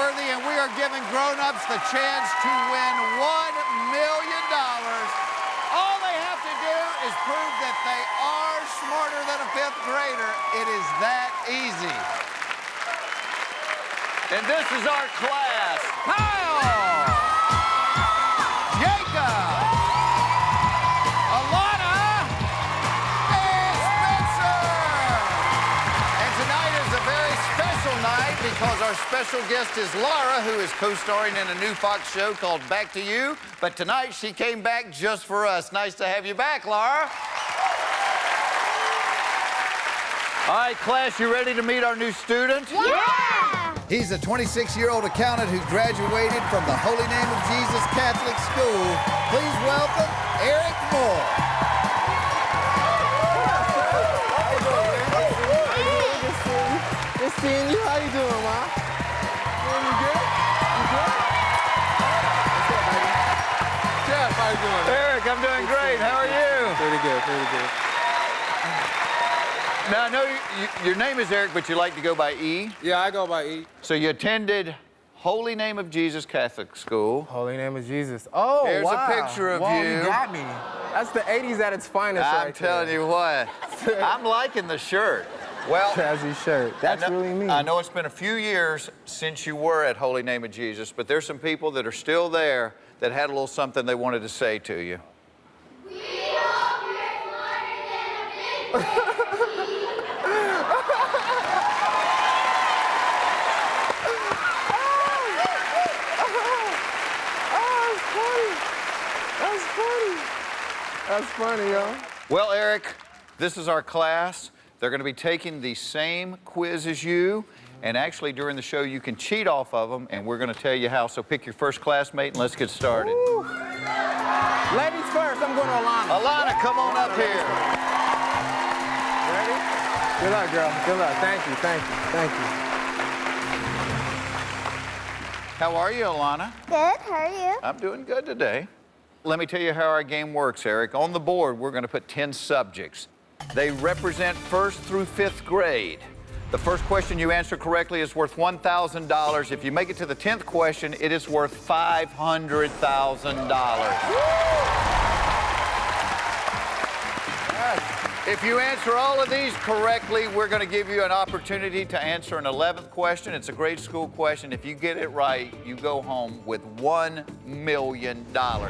worthy, and we are giving grown-ups the chance to win $1 million. All they have to do is prove that they are smarter than a fifth grader. It is that easy. And this is our class. Kyle, Jacob, Alana, and Spencer. And tonight is a very special night because our special guest is Laura, who is co-starring in a new Fox show called Back to You. But tonight she came back just for us. Nice to have you back, Laura. All right, class, you ready to meet our new student? Yeah! He's a 26-year-old accountant who graduated from the Holy Name of Jesus Catholic School. Please welcome Eric Moore. Good seeing you. How you doing, Ma? You good? You good? What's up, baby? Jeff, how you doing? Eric, I'm doing great. How are you? Pretty good, pretty good. Now, I know your name is Eric, but you like to go by E. Yeah, I go by E. So you attended Holy Name of Jesus Catholic School. Holy Name of Jesus. Oh, There's wow. a picture of Whoa, you. You got me. That's the 80s at its finest I'm right telling there. you what, I'm liking the shirt. Well, Jazzy shirt. That's really me. I know it's been a few years since you were at Holy Name of Jesus, but there's some people that are still there that had a little something they wanted to say to you. We hope you're smarter than a fifth grader. That's funny, yo. Well, Eric, this is our class. They're going to be taking the same quiz as you, and actually during the show you can cheat off of them, and we're going to tell you how. So pick your first classmate and let's get started. Woo. Ladies first, I'm going to Alana. Alana, come on up here. Ready? Good luck, girl. Good luck. Thank you, thank you, thank you. How are you, Alana? Good, how are you? I'm doing good today. Let me tell you how our game works, Eric. On the board, we're going to put 10 subjects. They represent 1st through 5th grade. The first question you answer correctly is worth $1,000. If you make it to the 10th question, it is worth $500,000. If you answer all of these correctly, we're going to give you an opportunity to answer an 11th question. It's a grade school question. If you get it right, you go home with $1 million. $1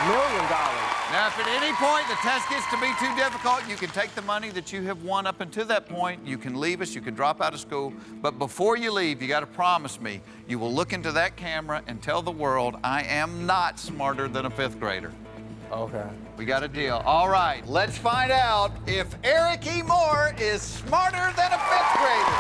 million. Now, if at any point the test gets to be too difficult, you can take the money that you have won up until that point. You can leave us, you can drop out of school. But before you leave, you got to promise me you will look into that camera and tell the world I am not smarter than a 5th grader. Okay. We got a deal. All right, let's find out if Eric E. Moore is smarter than a 5th grader.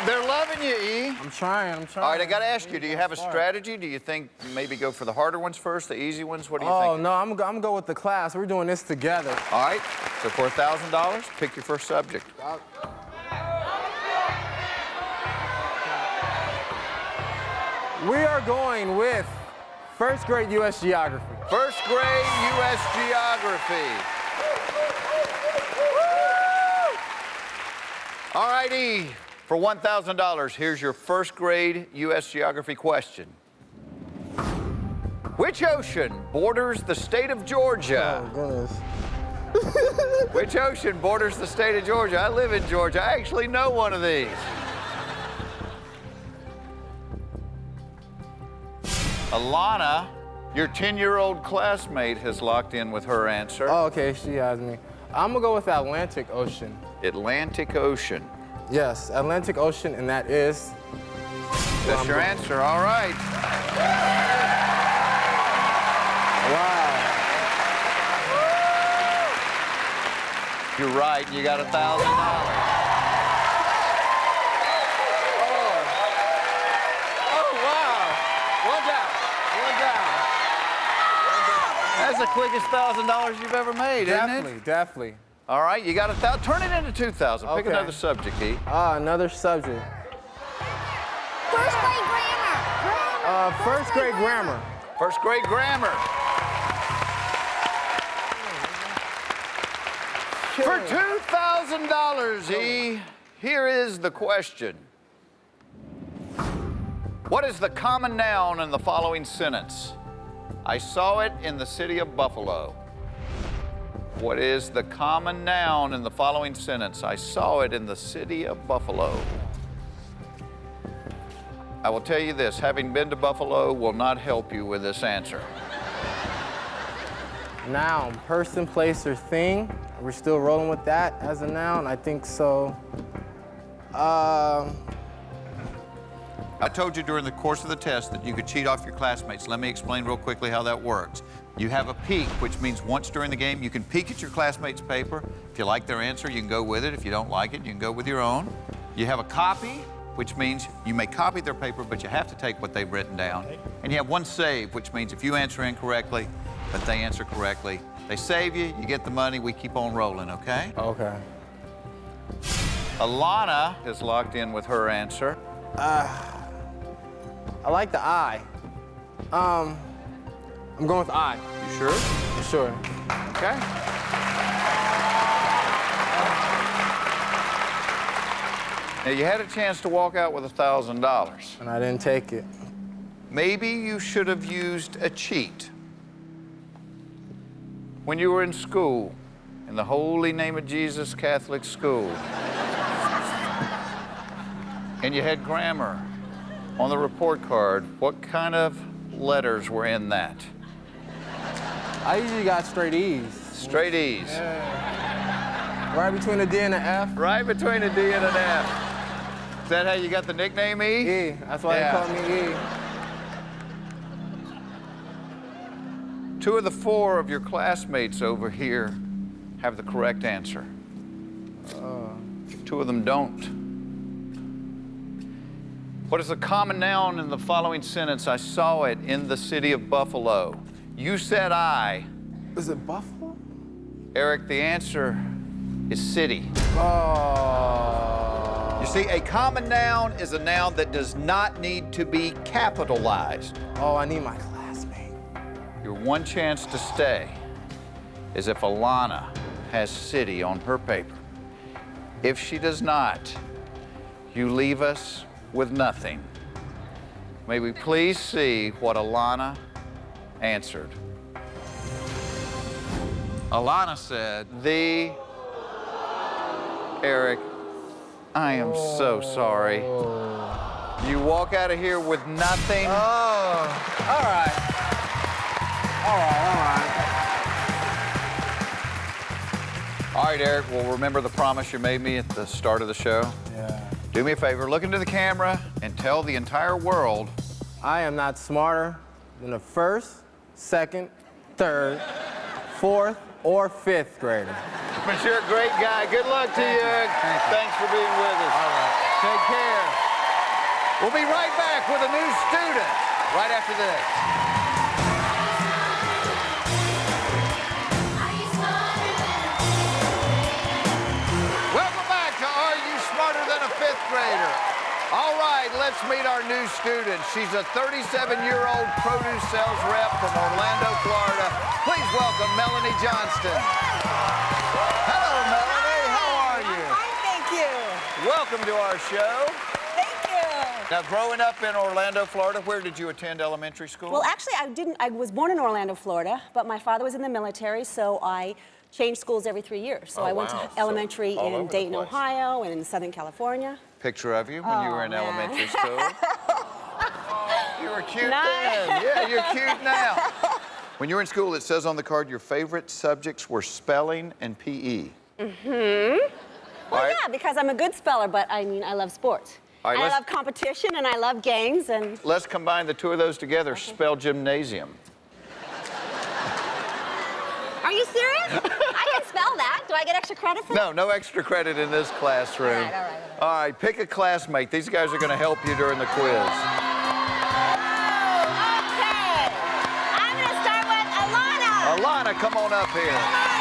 They're loving you, E. I'm trying. All right, I got to ask you, do you have a strategy? Do you think maybe go for the harder ones first, the easy ones? What do you think? Oh, no, I'm gonna go with the class. We're doing this together. All right, so for $1,000, pick your first subject. We are going with 1st grade U.S. geography. 1st grade U.S. geography. All right, E. For $1,000, here's your 1st grade U.S. geography question. Which ocean borders the state of Georgia? Oh, goodness. Which ocean borders the state of Georgia? I live in Georgia. I actually know one of these. Alana, your 10-year-old classmate has locked in with her answer. Oh, okay, she has me. I'm gonna go with Atlantic Ocean. Atlantic Ocean. Yes, Atlantic Ocean, and that is... That's your answer, all right. Wow. You're right, you got $1,000. Oh, wow. One down. That's the quickest $1,000 you've ever made, isn't it? Definitely. All right, you got 1,000. Turn it into 2,000. Pick Okay. another subject, E. Another subject. First grade grammar. First grade grammar. First grade grammar. For $2,000, E, here is the question. What is the common noun in the following sentence? I saw it in the city of Buffalo. What is the common noun in the following sentence? I saw it in the city of Buffalo. I will tell you this, having been to Buffalo will not help you with this answer. Noun, person, place, or thing. We're still rolling with that as a noun? I think so. I told you during the course of the test that you could cheat off your classmates. Let me explain real quickly how that works. You have a peek, which means once during the game, you can peek at your classmates' paper. If you like their answer, you can go with it. If you don't like it, you can go with your own. You have a copy, which means you may copy their paper, but you have to take what they've written down. And you have one save, which means if you answer incorrectly, but they answer correctly, they save you, you get the money, we keep on rolling, okay? Okay. Alana is locked in with her answer. I like the I. I'm going with I. You sure? For sure. Okay. Now, you had a chance to walk out with $1,000. And I didn't take it. Maybe you should have used a cheat. When you were in school, in the Holy Name of Jesus Catholic School, and you had grammar on the report card, what kind of letters were in that? I usually got straight E's. Straight E's. Right between a D and an F. Right between a D and an F. Is that how you got the nickname E? E. That's why Yeah. they call me E. 2 of the 4 of your classmates over here have the correct answer. 2 of them don't. What is the common noun in the following sentence? I saw it in the city of Buffalo. You said I. Is it Buffalo? Eric, the answer is city. Oh. You see, a common noun is a noun that does not need to be capitalized. Oh, I need my classmate. Your one chance to stay is if Alana has city on her paper. If she does not, you leave us with nothing. May we please see what Alana answered. Alana said, Eric, I am so sorry. You walk out of here with nothing. Oh, all right. All right. All right, Eric, well, remember the promise you made me at the start of the show? Yeah. Do me a favor, look into the camera and tell the entire world. I am not smarter than a first, second, third, fourth, or fifth grader. But you're a great guy. Good luck to you, Eric. Thanks for being with us. All right. Take care. We'll be right back with a new student right after this. Welcome back to Are You Smarter Than a Fifth Grader? All right, let's meet our new student. She's a 37-year-old produce sales rep from Orlando, Florida. Please welcome Melanie Johnston. Hello, Melanie. How are you? Fine, thank you. Welcome to our show. Thank you. Now, growing up in Orlando, Florida, where did you attend elementary school? Well, actually, I was born in Orlando, Florida, but my father was in the military, so I changed schools every 3 years. So I went to elementary all over in the Dayton, place. Ohio, and in Southern California. Picture of you when you were in man. elementary school. You were cute Nice. then. Yeah, you're cute now. When you were in school, it says on the card your favorite subjects were spelling and PE. Well, right. yeah, because I'm a good speller, but I mean, I love sports. All right, and I let's- love competition, and I love games, and... Let's combine the 2 of those together. Spell gymnasium. Are you serious? I can spell that. Do I get extra credit for that? No extra credit in this classroom. All right. All right, pick a classmate. These guys are going to help you during the quiz. Oh, okay. I'm going to start with Alana. Alana, come on up here. Come on, Alana.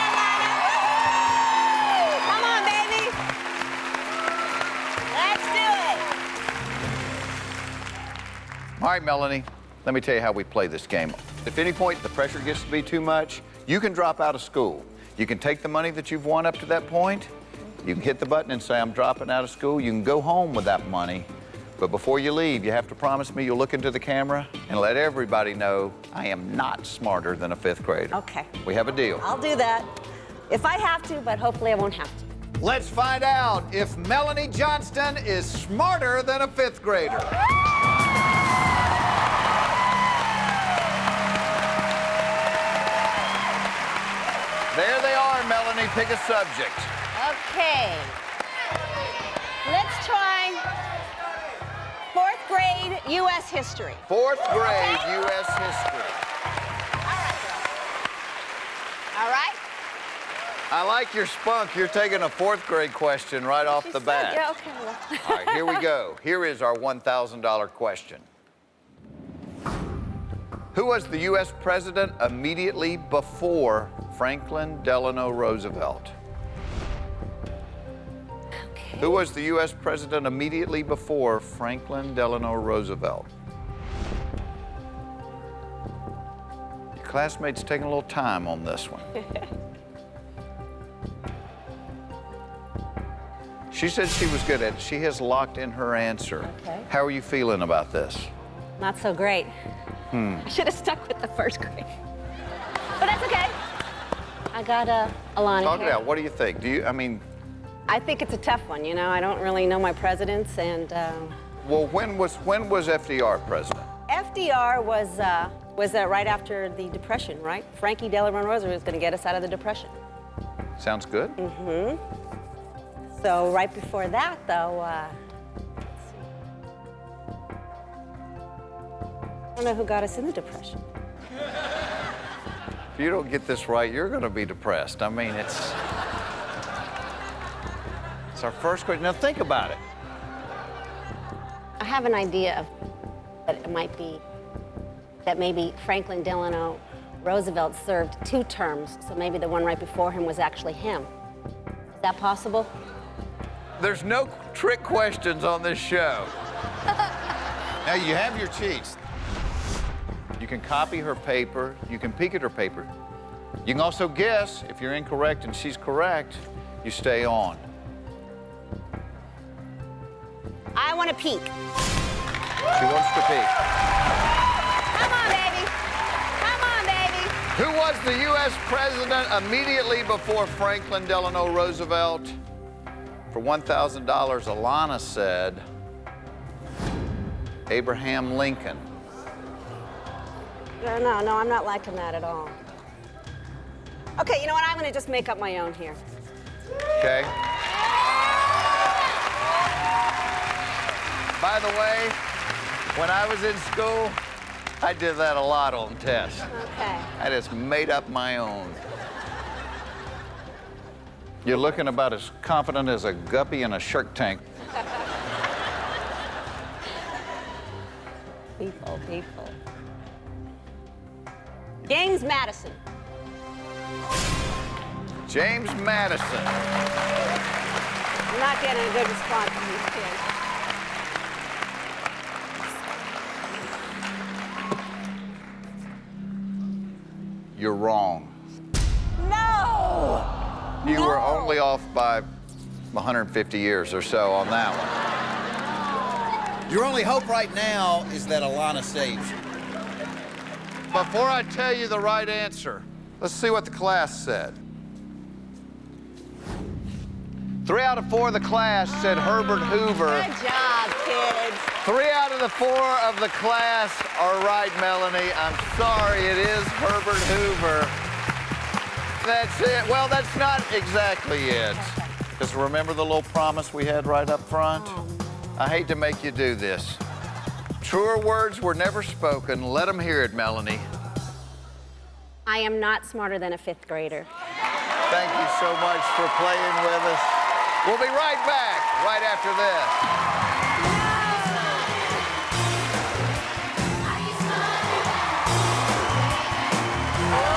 All right, Melanie, let me tell you how we play this game. If at any point the pressure gets to be too much, you can drop out of school. You can take the money that you've won up to that point, you can hit the button and say, I'm dropping out of school. You can go home with that money. But before you leave, you have to promise me you'll look into the camera and let everybody know I am not smarter than a 5th grader. Okay. We have a deal. I'll do that. If I have to, but hopefully I won't have to. Let's find out if Melanie Johnston is smarter than a 5th grader. There they are, Melanie. Pick a subject. Okay. Let's try 4th grade U.S. history. 4th grade U.S. history. All right? I like your spunk. You're taking a 4th grade question right off the bat. Yeah, okay. Well. All right, here we go. Here is our $1,000 question. Who was the U.S. president immediately before Franklin Delano Roosevelt? Okay. Who was the U.S. president immediately before Franklin Delano Roosevelt? Your classmates taking a little time on this one. She said she was good at it. She has locked in her answer. Okay. How are you feeling about this? Not so great. I should have stuck with the 1st grade. But that's okay. I got Alani Talk here. it out. What do you think? I think it's a tough one. You know, I don't really know my presidents, and Well, when was FDR president? FDR was right after the Depression, right? Frankie Delano Roosevelt was going to get us out of the Depression. Sounds good. Mm-hmm. So right before that, though, I don't know who got us in the Depression. If you don't get this right, you're going to be depressed. I mean, it's our first question. Now think about it. I have an idea of that it might be that maybe Franklin Delano Roosevelt served 2 terms, so maybe the one right before him was actually him. Is that possible? There's no trick questions on this show. Now you have your cheats. You can copy her paper. You can peek at her paper. You can also guess. If you're incorrect and she's correct, you stay on. I want to peek. She wants to peek. Come on, baby. Come on, baby. Who was the U.S. president immediately before Franklin Delano Roosevelt? For $1,000, Alana said Abraham Lincoln. No, I'm not liking that at all. Okay, you know what? I'm going to just make up my own here. Okay. By the way, when I was in school, I did that a lot on tests. Okay. I just made up my own. You're looking about as confident as a guppy in a shark tank. People. James Madison. James Madison. I'm not getting a good response from these kids. You're wrong. No! You were only off by 150 years or so on that one. Your only hope right now is that Alana saves you. Before I tell you the right answer, let's see what the class said. 3 out of 4 of the class said Herbert Hoover. Good job, kids. 3 out of the 4 of the class are right, Melanie. I'm sorry, it is Herbert Hoover. That's it. Well, that's not exactly it. Because remember the little promise we had right up front? I hate to make you do this. Truer words were never spoken. Let them hear it, Melanie. I am not smarter than a 5th grader. Thank you so much for playing with us. We'll be right back right after this.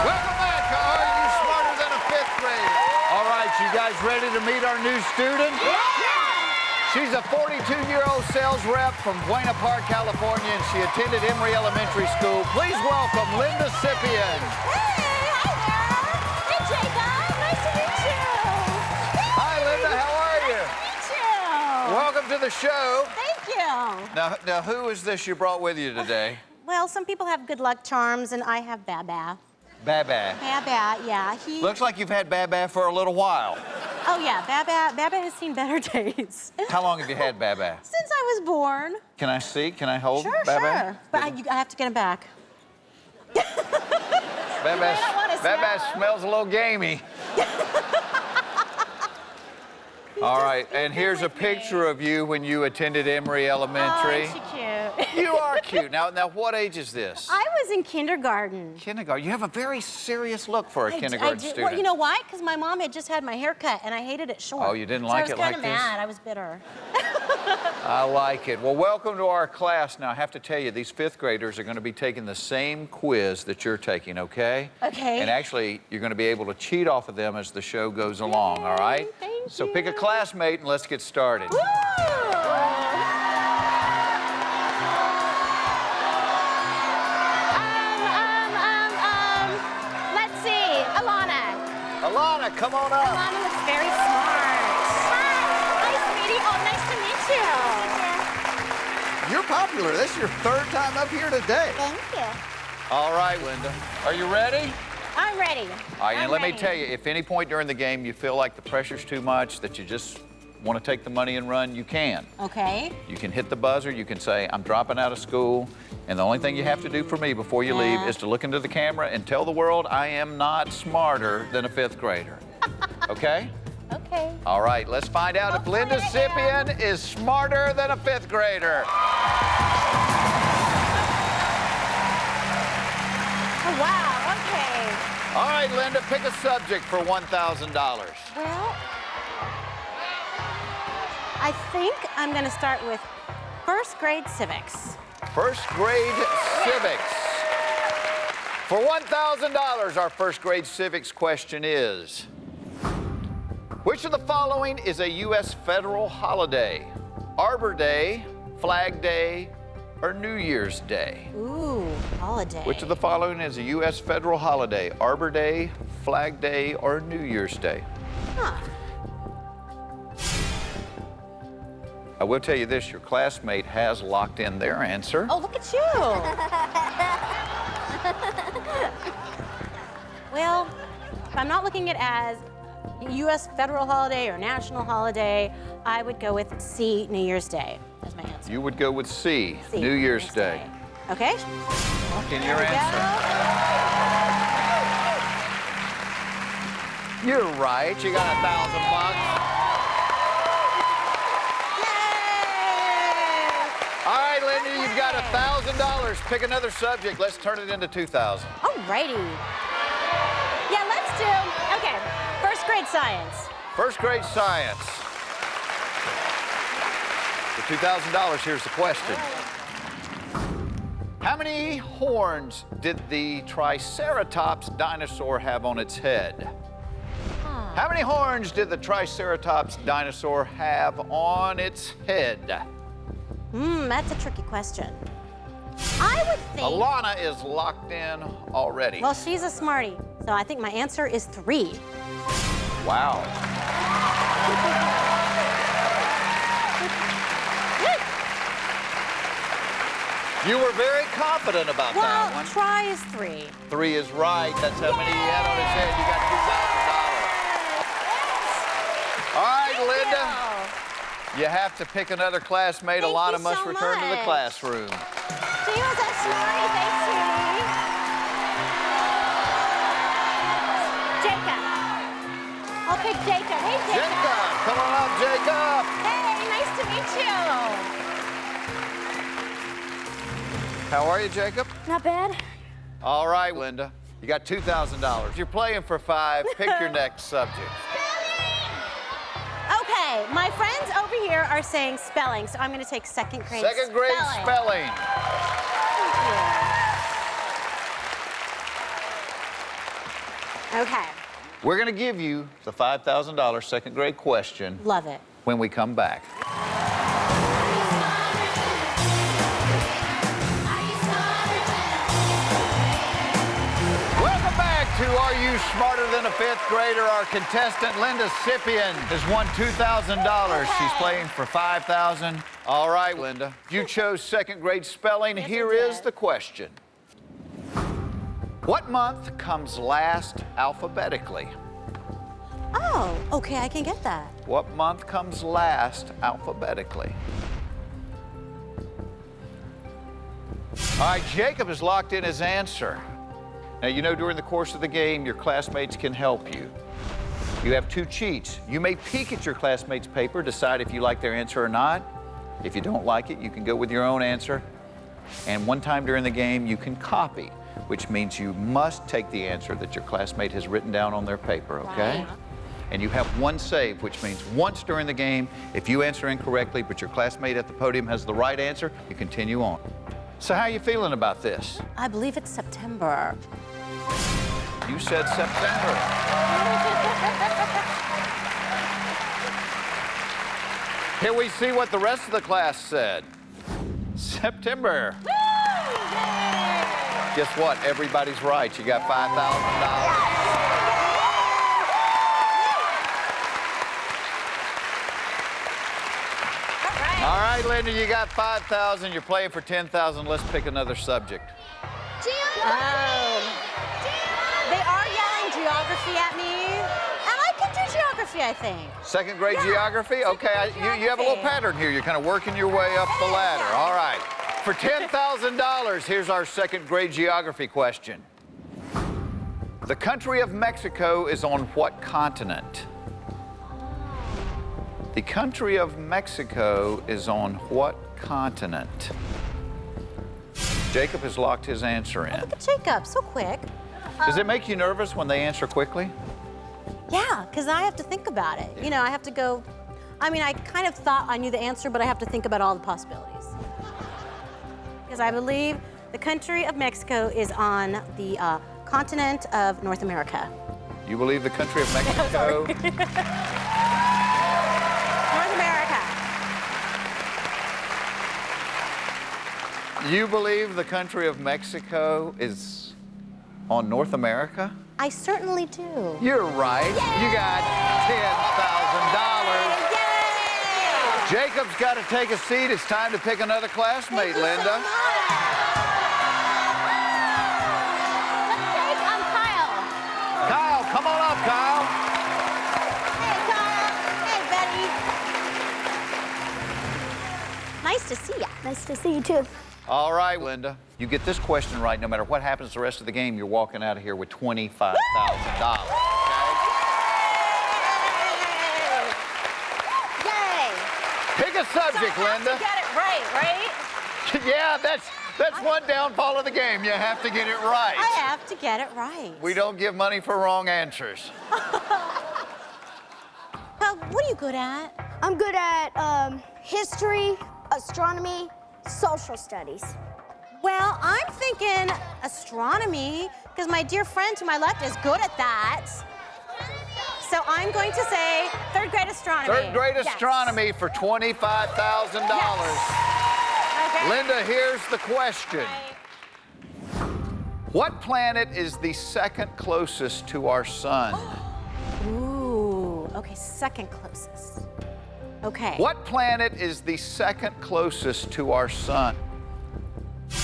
Welcome back to Are You Smarter Than a 5th Grader? All right, you guys ready to meet our new student? She's a 42-year-old sales rep from Buena Park, California, and she attended Emery Elementary School. Please welcome Linda Sypien. Hey, hi there. Hey, Jacob. Nice to meet you. Hi, Linda. How are you? Nice to meet you. Welcome to the show. Thank you. Now, who is this you brought with you today? Well, some people have good luck charms, and I have Baba. Baba. Baba, yeah. Looks like you've had Baba for a little while. Oh, yeah. Baba has seen better days. How long have you had Baba? Since I was born. Can I see? Can I hold Sure, Baba? sure. But I have to get him back. Baba, don't wanna smell Baba him. smells a little gamey. All right, and here's a picture of you when you attended Emery Elementary. Oh, is she cute? You are cute. Now, what age is this? I was in kindergarten. Kindergarten. You have a very serious look for a kindergarten student. Well, you know why? Because my mom had just had my hair cut, and I hated it short. Oh, you didn't like it So I like was this? kind of mad. I was bitter. I like it. Well, welcome to our class. Now, I have to tell you, these fifth graders are going to be taking the same quiz that you're taking, okay? Okay. And actually, you're going to be able to cheat off of them as the show goes along, all right? Thank So you. pick a classmate and let's get started. Woo! Let's see, Alana. Alana, come on up. Alana looks very smart. Hi, sweetie. Oh, nice to meet you. You're popular. This is your third time up here today. Thank you. All right, Linda. Are you ready? I'm ready. All right, and I'm let ready. me tell you, if any point during the game you feel like the pressure's too much, that you just want to take the money and run, you can. Okay. You can hit the buzzer, you can say, I'm dropping out of school, and the only thing you have to do for me before you leave is to look into the camera and tell the world I am not smarter than a fifth grader. Okay? Okay. All right, let's find out if Hopefully Linda I am. Sypien is smarter than a fifth grader. Oh, wow. Okay. All right, Linda, pick a subject for $1,000. Well, I think I'm going to start with first grade civics. First grade civics. For $1,000, our first grade civics question is, which of the following is a U.S. federal holiday? Arbor Day, Flag Day, or New Year's Day? Ooh, holiday. Which of the following is a U.S. federal holiday? Arbor Day, Flag Day, or New Year's Day? Huh. I will tell you this, your classmate has locked in their answer. Oh, look at you. Well, if I'm not looking at it as U.S. federal holiday or national holiday, I would go with C, New Year's Day. That's my answer. You would go with C, C, New Year's Day. Okay. Lock in your There we answer. go. You're right, you got $1,000. All right, Linda, you've got $1,000. Pick another subject. Let's turn it into $2,000. Alrighty. Yeah, let's do, okay, first grade science. First grade science. For $2,000, here's the question. How many horns did the Triceratops dinosaur have on its head? How many horns did the Triceratops dinosaur have on its head? That's a tricky question. I would think, Alana is locked in already. well, she's a smarty, so I think my answer is 3. Wow. You were very confident about that Well, one. try is 3. 3 is right. That's how many he had on his head. You got $2,000. All right, Linda. You have to pick another classmate. Thank Alana you must so return to the much. classroom. She was a smarty. Thanks, sweetie. Jacob. I'll pick Jacob. Hey, Jacob. Jacob, come on up, Jacob. Hey, nice to meet you. How are you, Jacob? Not bad. All right, Linda. You got $2,000. You're playing for 5. Pick your next subject. Okay, my friends over here are saying spelling, so I'm going to take second grade Second grade spelling. Thank you. Okay, We're going to give you the $5,000 second grade question love it. when we come back. smarter than a fifth grader. Our contestant, Linda Sypien, has won $2,000. She's playing for $5,000. All right, Linda. You chose second grade spelling. Yes, Here I did. is the question. What month comes last alphabetically? Oh, okay, I can get that. What month comes last alphabetically? All right, Jacob has locked in his answer. Now, you know during the course of the game, your classmates can help you. You have two cheats. You may peek at your classmates' paper, decide if you like their answer or not. If you don't like it, you can go with your own answer. And one time during the game, you can copy, which means you must take the answer that your classmate has written down on their paper, okay? Right. And you have one save, which means once during the game, if you answer incorrectly, but your classmate at the podium has the right answer, you continue on. So how are you feeling about this? I believe it's September. You said September. Here we see what the rest of the class said. September. Guess what? Everybody's right. You got $5,000. All right, Linda, you got $5,000. You're playing for $10,000. Let's pick another subject. They are yelling geography at me, and I can do geography, I think. Second grade Yeah, geography? second Okay, grade you have a little geography. pattern here. You're kind of working your way up the ladder. All right. For $10,000, here's our second grade geography question. The country of Mexico is on what continent? The country of Mexico is on what continent? Jacob has locked his answer in. Look at Jacob, so quick. Does it make you nervous when they answer quickly? Yeah, because I have to think about it. You know, I have to go, I mean, I kind of thought I knew the answer, but I have to think about all the possibilities. Because I believe the country of Mexico is on the continent of North America. You believe the country of Mexico? North America. You believe the country of Mexico is on North America? I certainly do. You're right. You got $10,000. Yay! Jacob's got to take a seat. It's time to pick another classmate, Linda. I'm Kyle. Kyle, come on up, Kyle. Hey, Kyle. Hey, Betty. Nice to see ya. Nice to see you too. All right, Linda. You get this question right, no matter what happens the rest of the game, you're walking out of here with $25,000. Yay! Pick a subject, So I have Linda. to get it right, right? Yeah, that's one downfall of the game. You have to get it right. I have to get it right. We don't give money for wrong answers. What are you good at? I'm good at history, astronomy, social studies. Well, I'm thinking astronomy, because my dear friend to my left is good at that. So I'm going to say third grade astronomy. Third grade Yes. astronomy for $25,000. Okay. Linda, here's the question. What planet is the second closest to our sun? Ooh, okay, second closest. Okay. What planet is the second closest to our sun?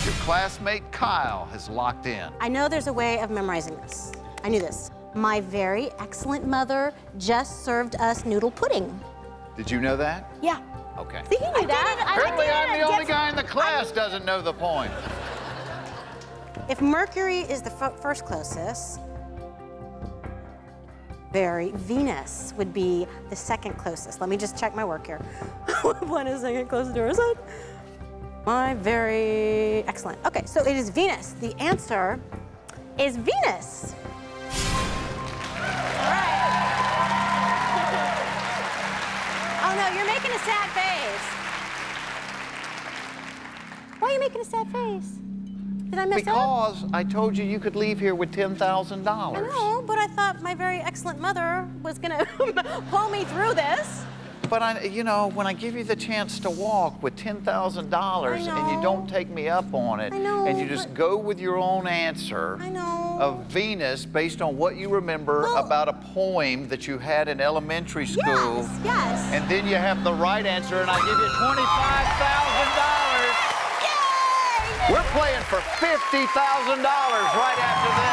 Your classmate Kyle has locked in. I know there's a way of memorizing this. I knew this. My very excellent mother just served us noodle pudding. Did you know that? Yeah. Okay. See, you knew that. Apparently I'm the only guy in the class doesn't know the point. If Mercury is the first closest, Venus would be the second closest. Let me just check my work here. One is second closest to our sun. Excellent. Okay, so it is Venus. The answer is Venus. All right. Oh no, you're making a sad face. Why are you making a sad face? Did I mess up? Because I told you could leave here with $10,000. No, but I thought my very excellent mother was gonna pull me through this. But you know, when I give you the chance to walk with $10,000 and you don't take me up on it, and you just go with your own answer of Venus based on what you remember about a poem that you had in elementary school. Yes. And then you have the right answer, and I give you $25,000. We're playing for $50,000 right after this.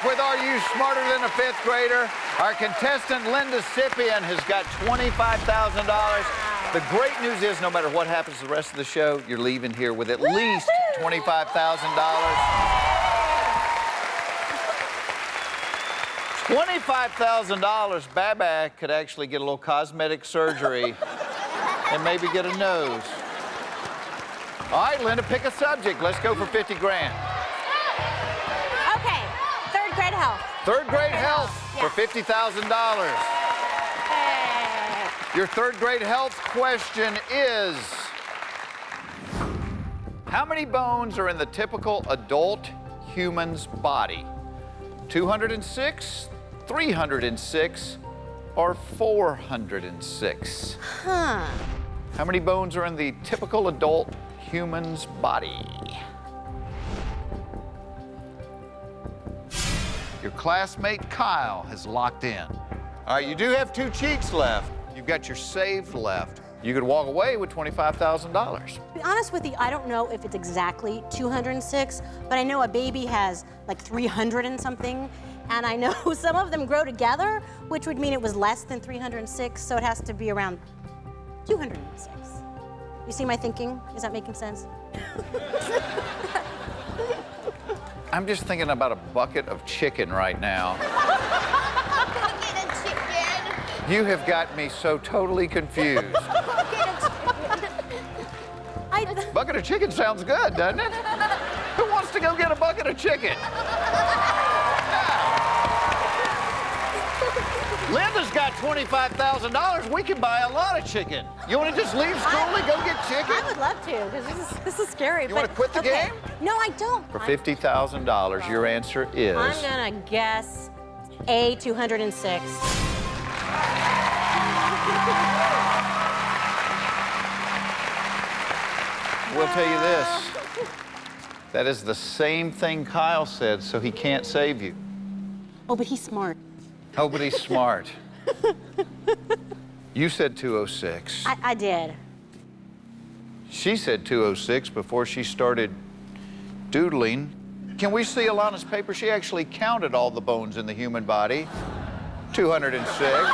With Are You Smarter Than a Fifth Grader? Our contestant, Linda Sypien, has got $25,000. The great news is, no matter what happens the rest of the show, you're leaving here with at least $25,000. $25,000, Baba could actually get a little cosmetic surgery and maybe get a nose. All right, Linda, pick a subject. Let's go for 50 grand. Grade health. Third grade health for $50,000. Your third grade health question is, how many bones are in the typical adult human's body? 206, 306, or 406? Huh. How many bones are in the typical adult human's body? Your classmate Kyle has locked in. All right, you do have 2 cheats left. You've got your saved left. You could walk away with $25,000. To be honest with you, I don't know if it's exactly 206, but I know a baby has like 300 and something, and I know some of them grow together, which would mean it was less than 306, so it has to be around 206. You see my thinking? Is that making sense? I'm just thinking about a bucket of chicken right now. Bucket of chicken. You have got me so totally confused. Bucket of chicken sounds good, doesn't it? Who wants to go get a bucket of chicken? Linda's got $25,000. We can buy a lot of chicken. You want to just leave school and go get chicken? I would love to, because this is scary. You want to quit the game? No, I don't. For $50,000, your answer is... I'm gonna guess A, 206. We'll tell you this. That is the same thing Kyle said, so he can't save you. Oh, but he's smart. Oh, but he's smart. You said 206. I did. She said 206 before she started doodling. Can we see Alana's paper? She actually counted all the bones in the human body. 206.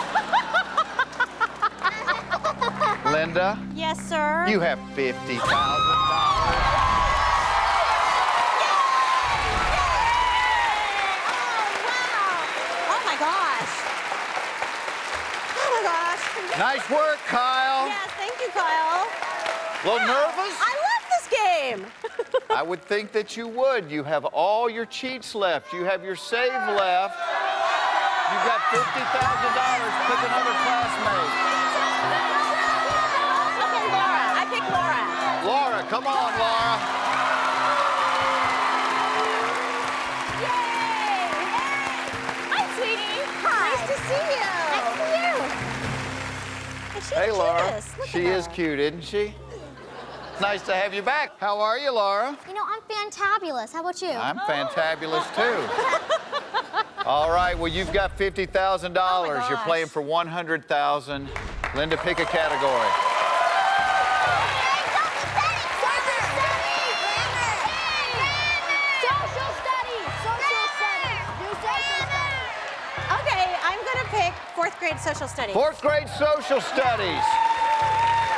Linda? Yes, sir. You have $50,000. Nice work, Kyle. Yes, thank you, Kyle. A little nervous? I love this game. I would think that you would. You have all your cheats left. You have your save left. You've got $50,000. Pick another classmate. Okay, Laura. I picked Laura. Laura, come on, Laura. Yay! Hi, sweetie. Hi. Nice to see you. Nice to see you. Hey, Laura. Look She at is her. cute, isn't she? Nice to have you back. How are you, Laura? You know, I'm fantabulous. How about you? I'm fantabulous, too. All right, well, you've got $50,000. gosh. You're playing for $100,000. Linda, pick a category. Okay, I'm gonna pick 4th grade social studies. 4th grade social studies.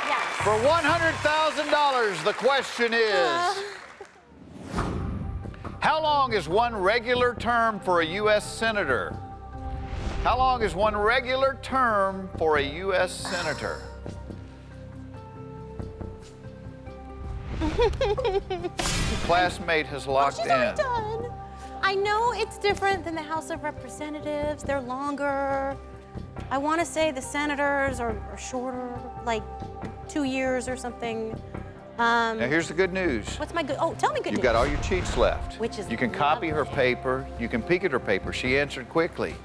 Yes. For $100,000, the question is, how long is one regular term for a U.S. senator? How long is one regular term for a U.S. senator? Classmate has locked She's in. already done. I know it's different than the House of Representatives. They're longer. I want to say the senators are shorter, like 2 years or something. Now, here's the good news. What's my good? Oh, tell me good You've news. got all your cheats left. Which is You can copy her lovely. paper. You can peek at her paper. She answered quickly.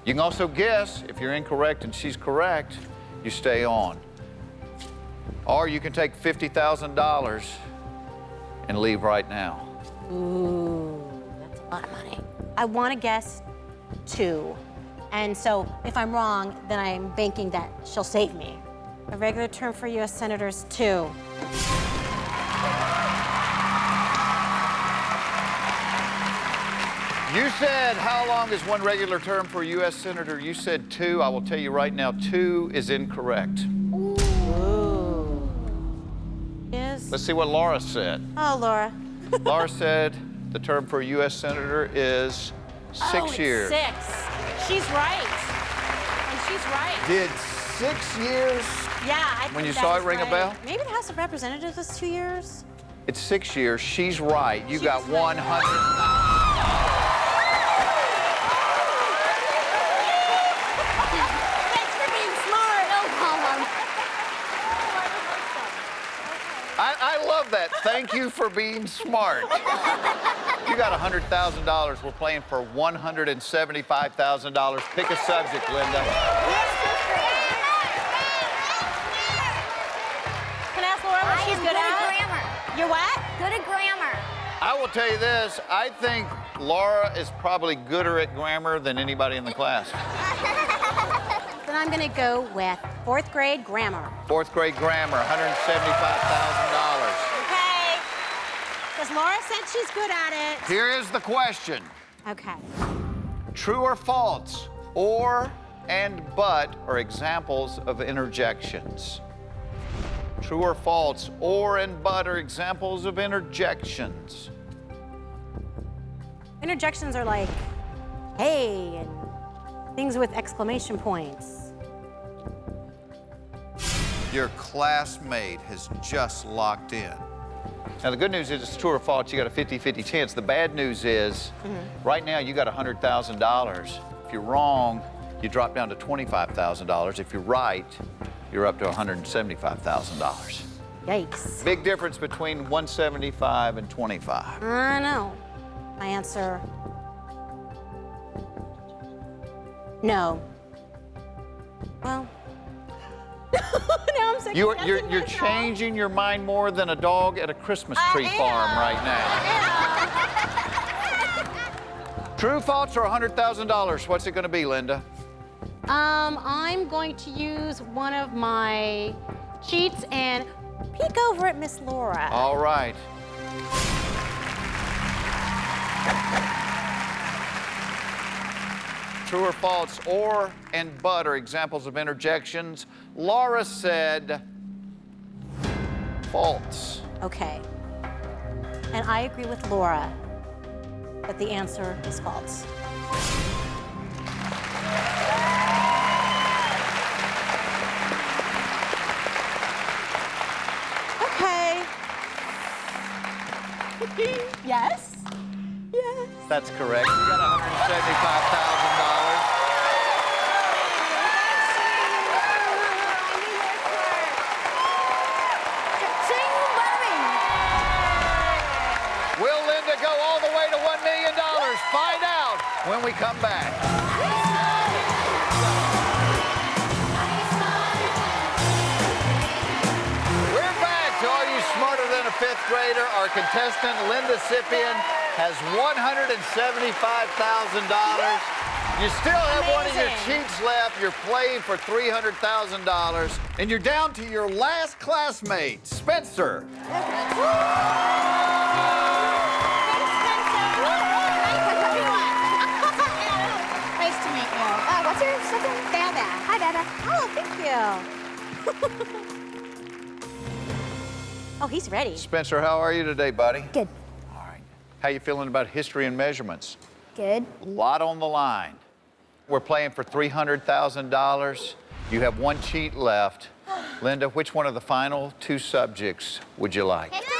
You can also guess. If you're incorrect and she's correct, you stay on. Or you can take $50,000 and leave right now. Ooh, that's a lot of money. I want to guess 2. And so if I'm wrong, then I'm banking that she'll save me. A regular term for U.S. senators, 2. You said, how long is one regular term for a U.S. Senator? You said 2. I will tell you right now, 2 is incorrect. Ooh. Yes. Let's see what Laura said. Oh, Laura. Laura said the term for a U.S. Senator is 6 years. 6. She's right. And she's right. Did 6 years? Yeah, I think When you that saw is it ring a right. bell? Maybe the House of Representatives was 2 years. It's 6 years. She's right. You got She's right. 100. Thanks for being smart. No problem. I love that. Thank you for being smart. You got $100,000. We're playing for $175,000. Pick a subject, Linda. Can I ask Laura what she's good at? grammar. You're what? Good at grammar. I will tell you this. I think Laura is probably gooder at grammar than anybody in the class. Then I'm gonna go with 4th grade grammar. 4th grade grammar, $175,000. Okay. Because Laura said she's good at it. Here is the question. Okay. True or false? Or and but are examples of interjections. True or false? Or and but are examples of interjections. Interjections are like, hey, and things with exclamation points. Your classmate has just locked in. Now, the good news is it's true or false. You got a 50-50 chance. The bad news is right now you got $100,000. If you're wrong, you drop down to $25,000. If you're right, you're up to $175,000. Yikes. Big difference between 175 and 25. I know. My answer, no. Well, now I'm second You're guessing myself. changing your mind more than a dog at a Christmas tree farm right now. True, false, or $100,000? What's it going to be, Linda? I'm going to use one of my cheats and peek over at Miss Laura. All right. True or false, or and but are examples of interjections. Laura said false. Okay. And I agree with Laura that the answer is false. Okay. Yes? Yes. That's correct. You got $175,000. Will Linda go all the way to $1 million? Find out when we come back. We're back to all you smarter than a 5th grader. Our contestant, Linda Sypien, has $175,000. You still have one of your cheats left. You're playing for $300,000. And you're down to your last classmate, Spencer. Nice to meet you. What's your second? Dada. Hi, Dada. Oh, thank you. Oh, he's ready. Spencer, how are you today, buddy? Good. All right. How you feeling about history and measurements? Good. A lot on the line. We're playing for $300,000. You have one cheat left. Linda, which one of the final 2 subjects would you like? History.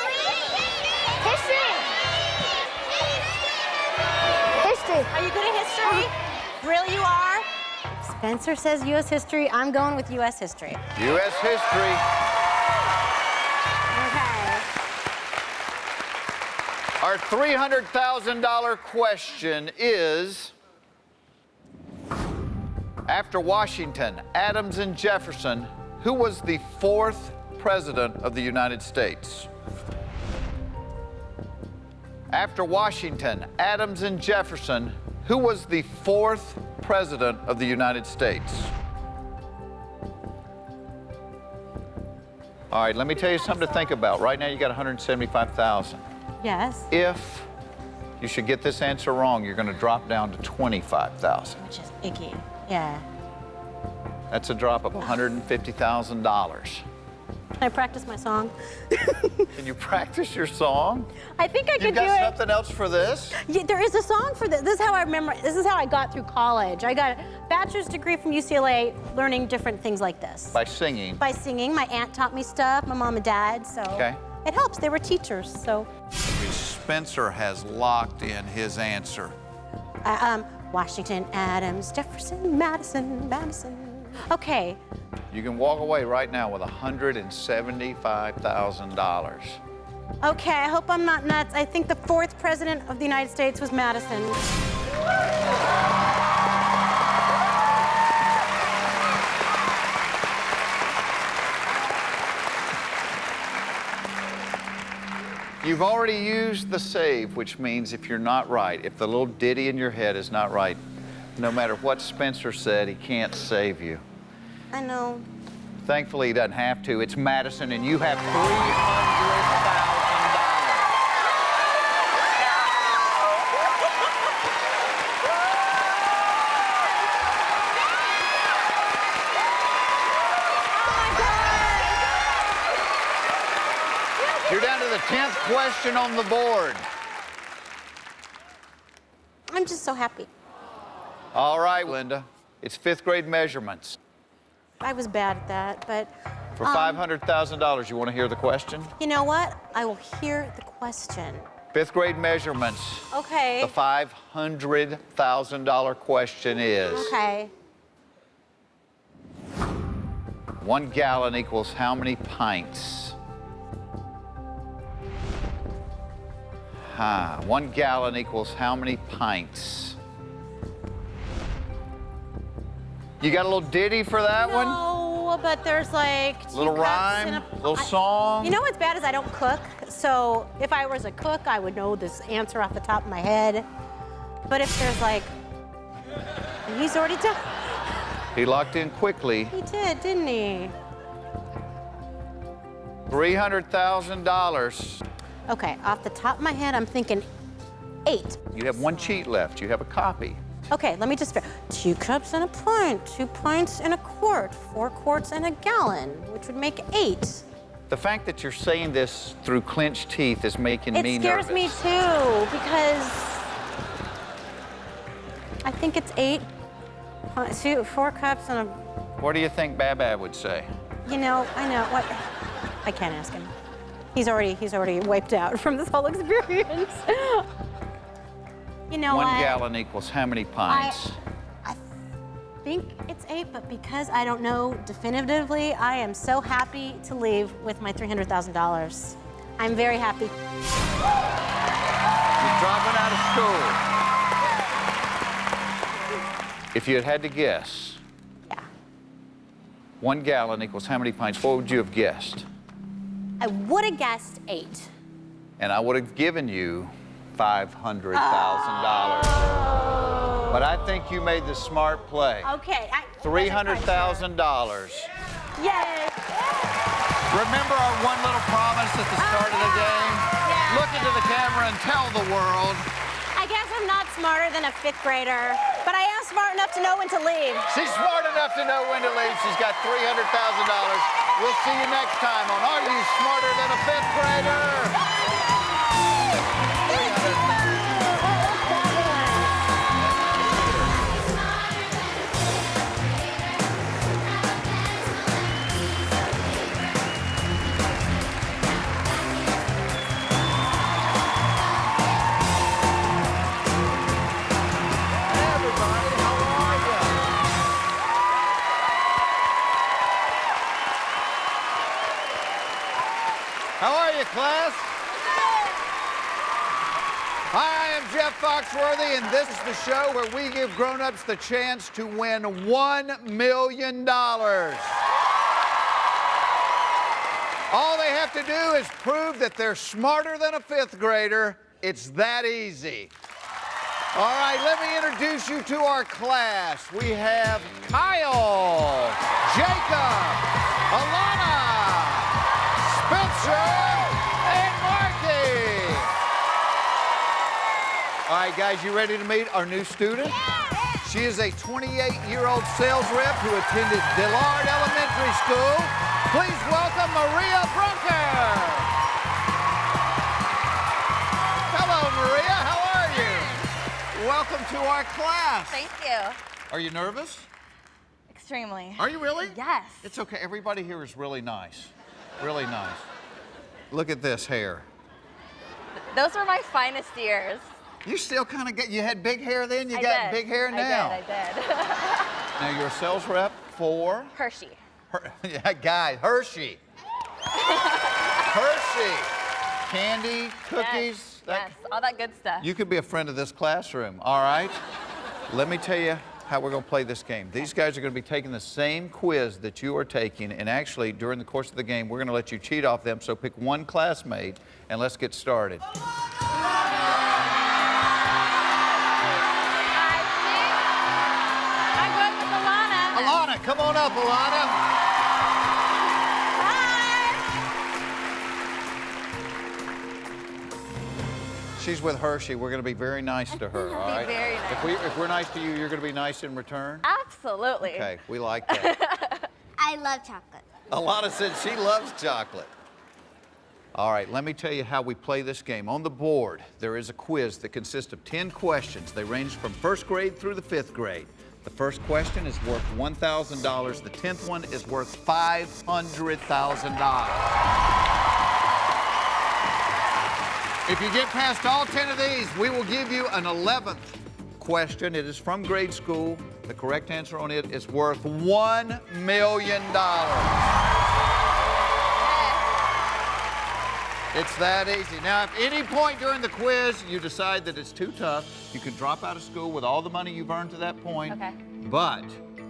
Are you good at history? Really, you are? Spencer says U.S. history. I'm going with U.S. history. U.S. history. Okay. Our $300,000 question is, after Washington, Adams, and Jefferson, who was the 4th president of the United States? After Washington, Adams, and Jefferson, who was the 4th president of the United States? All right, let me tell you something to think about. Right now, you got 175,000. Yes. If you should get this answer wrong, you're going to drop down to 25,000. Which is icky. Yeah. That's a drop of $150,000. Can I practice my song? Can you practice your song? I think I could You've do got it. something else for this? Yeah, there is a song for this. This is how I remember. This is how I got through college. I got a bachelor's degree from UCLA, learning different things like this. By singing. By singing. My aunt taught me stuff. My mom and dad. So it helps. They were teachers. So. Spencer has locked in his answer. Washington, Adams, Jefferson, Madison. Okay. You can walk away right now with $175,000. Okay, I hope I'm not nuts. I think the 4th president of the United States was Madison. You've already used the save, which means if you're not right, if the little ditty in your head is not right, no matter what Spencer said, he can't save you. I know. Thankfully, he doesn't have to. It's Madison, and you have $300,000. You're down to the 10th question on the board. I'm just so happy. All right, Linda. It's 5th grade measurements. I was bad at that, but... For $500,000, you want to hear the question? You know what? I will hear the question. 5th grade measurements. Okay. The $500,000 question is... Okay. 1 gallon equals how many pints? 1 gallon equals how many pints? You got a little ditty for that one? No, but there's like... Little rhyme, little song? You know what's bad is I don't cook, so if I was a cook, I would know this answer off the top of my head. But if there's like... He's already done. He locked in quickly. He did, didn't he? $300,000. Okay, off the top of my head, I'm thinking 8. You have 1 cheat left. You have a copy. Okay, let me just... 2 cups and a pint, 2 pints and a quart, 4 quarts and a gallon, which would make 8. The fact that you're saying this through clenched teeth is making me nervous. It scares me too, because I think it's 8. 4 cups and a... What do you think Babab would say? You know, I know. What? I can't ask him. He's already wiped out from this whole experience. You know what? 1 gallon equals how many pints? I think it's 8, but because I don't know definitively, I am so happy to leave with my $300,000. I'm very happy. You're dropping out of school. If you had to guess, 1 gallon equals how many pints? What would you have guessed? I would have guessed 8. And I would have given you $500,000. But I think you made the smart play. Okay. $300,000. Yay! Remember our one little promise at the start of the game? Yeah. Look into the camera and tell the world. I guess I'm not smarter than a 5th grader, but I am smart enough to know when to leave. She's smart enough to know when to leave. She's got $300,000. We'll see you next time on Are You Smarter Than a 5th Grader? How are you, class? Jeff Foxworthy, and this is the show where we give grown-ups the chance to win $1 million. All they have to do is prove that they're smarter than a fifth grader. It's that easy. All right, let me introduce you to our class. We have Kyle, Jacob, Alana, Spencer, and Marky. All right, guys, you ready to meet our new student? She is a 28-year-old sales rep who attended Dillard Elementary School. Please welcome Maria Brunker. Hello, Maria. How are you? Welcome to our class. Thank you. Are you nervous? Extremely. Are you really? Yes. It's okay. Everybody here is really nice. Really nice. Look at this hair. Those were my finest years. You still kind of get, you had big hair then, you I got did. big hair now. I did. Now you're a sales rep for? Hershey. Yeah, guys, Hershey. Hershey. Candy, cookies. Yes, all that good stuff. You could be a friend of this classroom, all right? Let me tell you how we're going to play this game. These guys are going to be taking the same quiz that you are taking, and actually, during the course of the game, we're going to let you cheat off them, so pick one classmate, and let's get started. I think I'm going with Alana. Alana, come on up, Alana. She's with Hershey. We're going to be very nice to her, all right? Very nice. If we're nice to you, you're going to be nice in return? Absolutely. Okay, we like that. I love chocolate. Alana said she loves chocolate. All right, let me tell you how we play this game. On the board, there is a quiz that consists of 10 questions. They range from first grade through the fifth grade. The first question is worth $1,000. The 10th one is worth $500,000. If you get past all 10 of these, we will give you an 11th question. It is from grade school. The correct answer on it is worth $1 million. It's that easy. Now, if any point during the quiz you decide that it's too tough, you can drop out of school with all the money you've earned to that point. Okay. But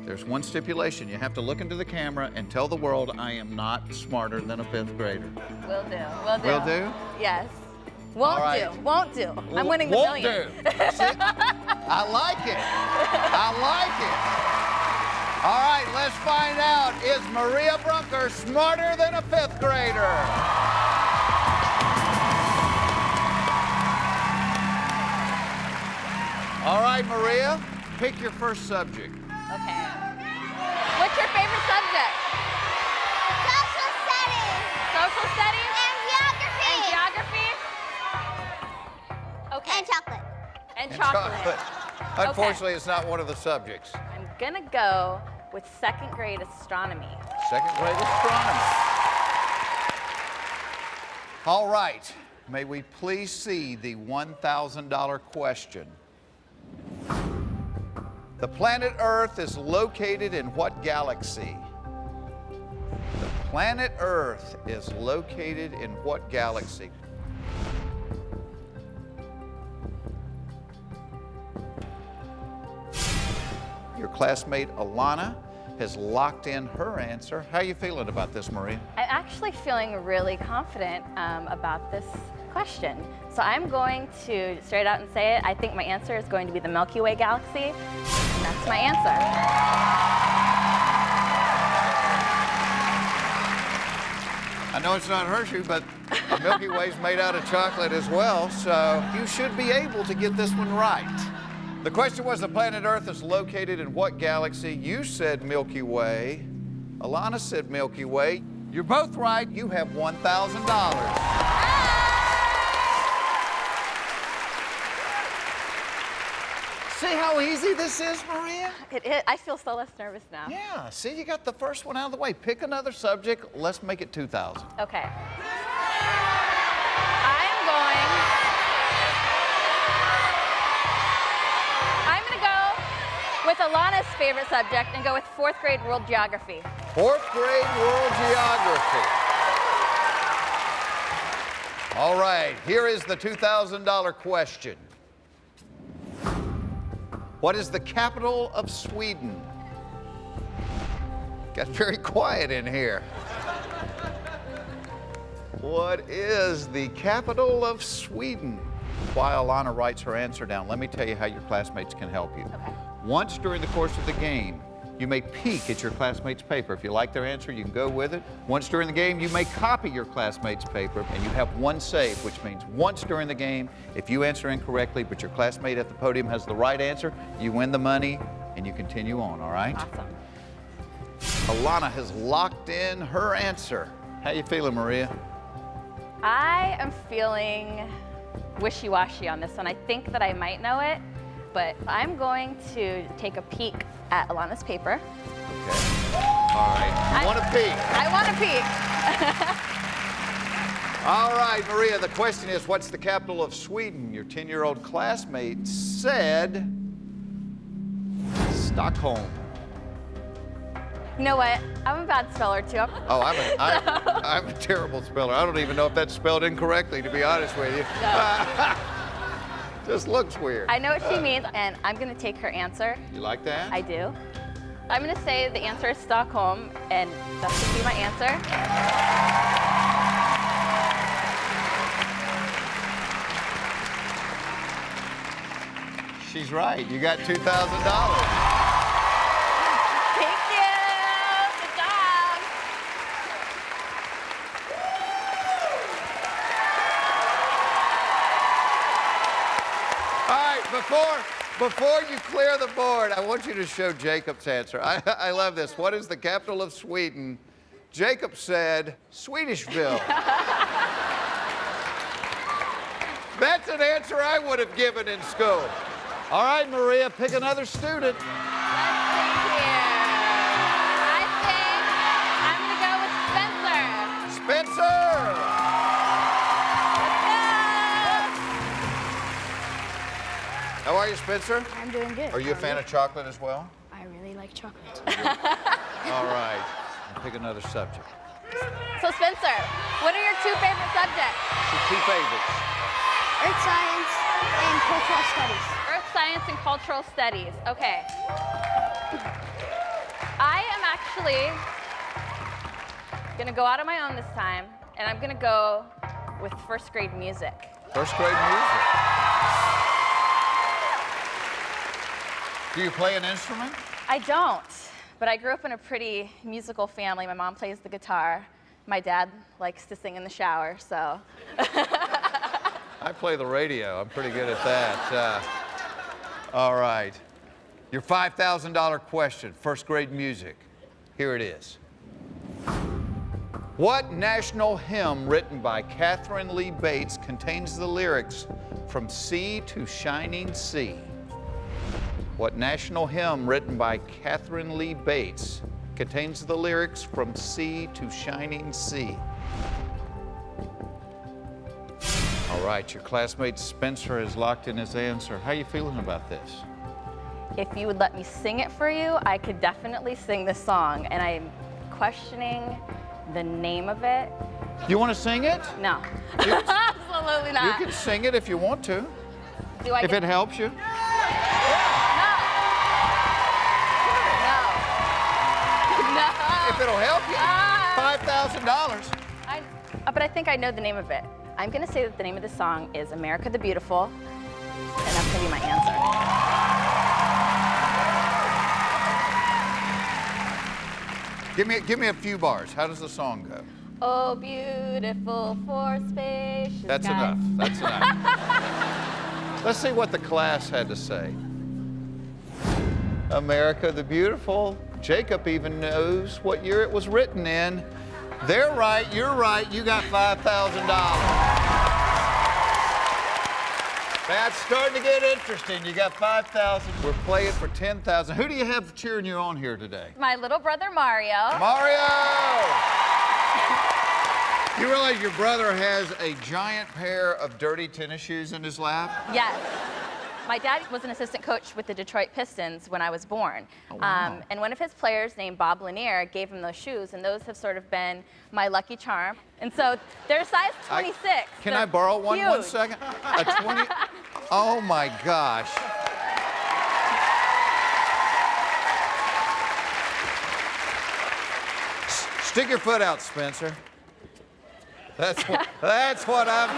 there's one stipulation. You have to look into the camera and tell the world I am not smarter than a fifth grader. Will do. Will do. Will do? Yes. Won't All right. do. Won't do. I'm winning the Won't million. do. See? I like it. I like it. All right, let's find out. Is Maria Brunker smarter than a fifth grader? All right, Maria, pick your first subject. Okay. What's your favorite subject? Social studies. Social studies? And geography. And geography? Okay. And chocolate. And chocolate. Unfortunately, it's not one of the subjects. I'm gonna go with second grade astronomy. Second grade astronomy. All right, may we please see the $1,000 question. The planet Earth is located in what galaxy? The planet Earth is located in what galaxy? Your classmate Alana has locked in her answer. How are you feeling about this, Maria? I'm actually feeling really confident about this question. So I'm going to straight out and say it. I think my answer is going to be the Milky Way galaxy. And that's my answer. I know it's not Hershey, but the Milky Way's made out of chocolate as well, so you should be able to get this one right. The question was, the planet Earth is located in what galaxy? You said Milky Way. Alana said Milky Way. You're both right. You have $1,000. See how easy this is, Maria? It is. I feel so less nervous now. Yeah, see, you got the first one out of the way. Pick another subject. Let's make it 2,000. Okay. I'm gonna go with Alana's favorite subject and go with fourth grade world geography. Fourth grade world geography. All right, here is the $2,000 question. What is the capital of Sweden? Got very quiet in here. What is the capital of Sweden? While Alana writes her answer down, let me tell you how your classmates can help you. Okay. Once during the course of the game, you may peek at your classmates' paper. If you like their answer, you can go with it. Once during the game, you may copy your classmates' paper, and you have one save, which means once during the game, if you answer incorrectly, but your classmate at the podium has the right answer, you win the money, and you continue on, all right? Awesome. Alana has locked in her answer. How you feeling, Maria? I am feeling wishy-washy on this one. I think that I might know it, but I'm going to take a peek at Alana's paper. Okay. All right. You want to peek? I want to peek. All right, Maria, the question is, what's the capital of Sweden? Your 10-year-old classmate said Stockholm. You know what? I'm a bad speller too. Oh, I'm a terrible speller. I don't even know if that's spelled incorrectly, to be honest with you. No. Just looks weird. I know what she means, and I'm going to take her answer. You like that? I do. I'm going to say the answer is Stockholm, and that's going to be my answer. She's right. You got $2,000. Thank you. Good job. All right, before you clear the board, I want you to show Jacob's answer. I love this. What is the capital of Sweden? Jacob said Swedishville. That's an answer I would have given in school. All right, Maria, pick another student. Let's see here. I think I'm going to go with Spencer. Spencer! How are you, Spencer? I'm doing good. Are you a fan of chocolate as well? I really like chocolate. All right, pick another subject. So Spencer, what are your two favorite subjects? Your two favorites. Earth science and cultural studies. Earth science and cultural studies. Okay. I am actually going to go out on my own this time, and I'm going to go with first grade music. First grade music. Do you play an instrument? I don't, but I grew up in a pretty musical family. My mom plays the guitar. My dad likes to sing in the shower, so. I play the radio. I'm pretty good at that. All right. Your $5,000 question, first grade music. Here it is. What national hymn written by Catherine Lee Bates contains the lyrics, "From Sea to Shining Sea"? What national hymn written by Catherine Lee Bates contains the lyrics, "From Sea to Shining Sea"? All right, your classmate Spencer has locked in his answer. How you feeling about this? If you would let me sing it for you, I could definitely sing this song, and I'm questioning the name of it. You want to sing it? No, absolutely You not. can sing it if you want to, Do I if get it helps you. No. If it'll help you, $5,000. But I think I know the name of it. I'm going to say that the name of the song is America the Beautiful, and that's going to be my answer. Give me a few bars. How does the song go? Oh, beautiful for spacious That's skies. enough. That's enough. Let's see what the class had to say. America the Beautiful. Jacob even knows what year it was written in. They're right, you're right, you got $5,000. That's starting to get interesting. You got $5,000. We're playing for $10,000. Who do you have cheering you on here today? My little brother Mario. Mario! You realize your brother has a giant pair of dirty tennis shoes in his lap? Yes. My dad was an assistant coach with the Detroit Pistons when I was born. Oh, wow. And one of his players named Bob Lanier gave him those shoes, and those have sort of been my lucky charm. And so they're size 26. Can They're I borrow one huge. second? A 20? Oh my gosh. Stick your foot out, Spencer. That's what I'm talking about.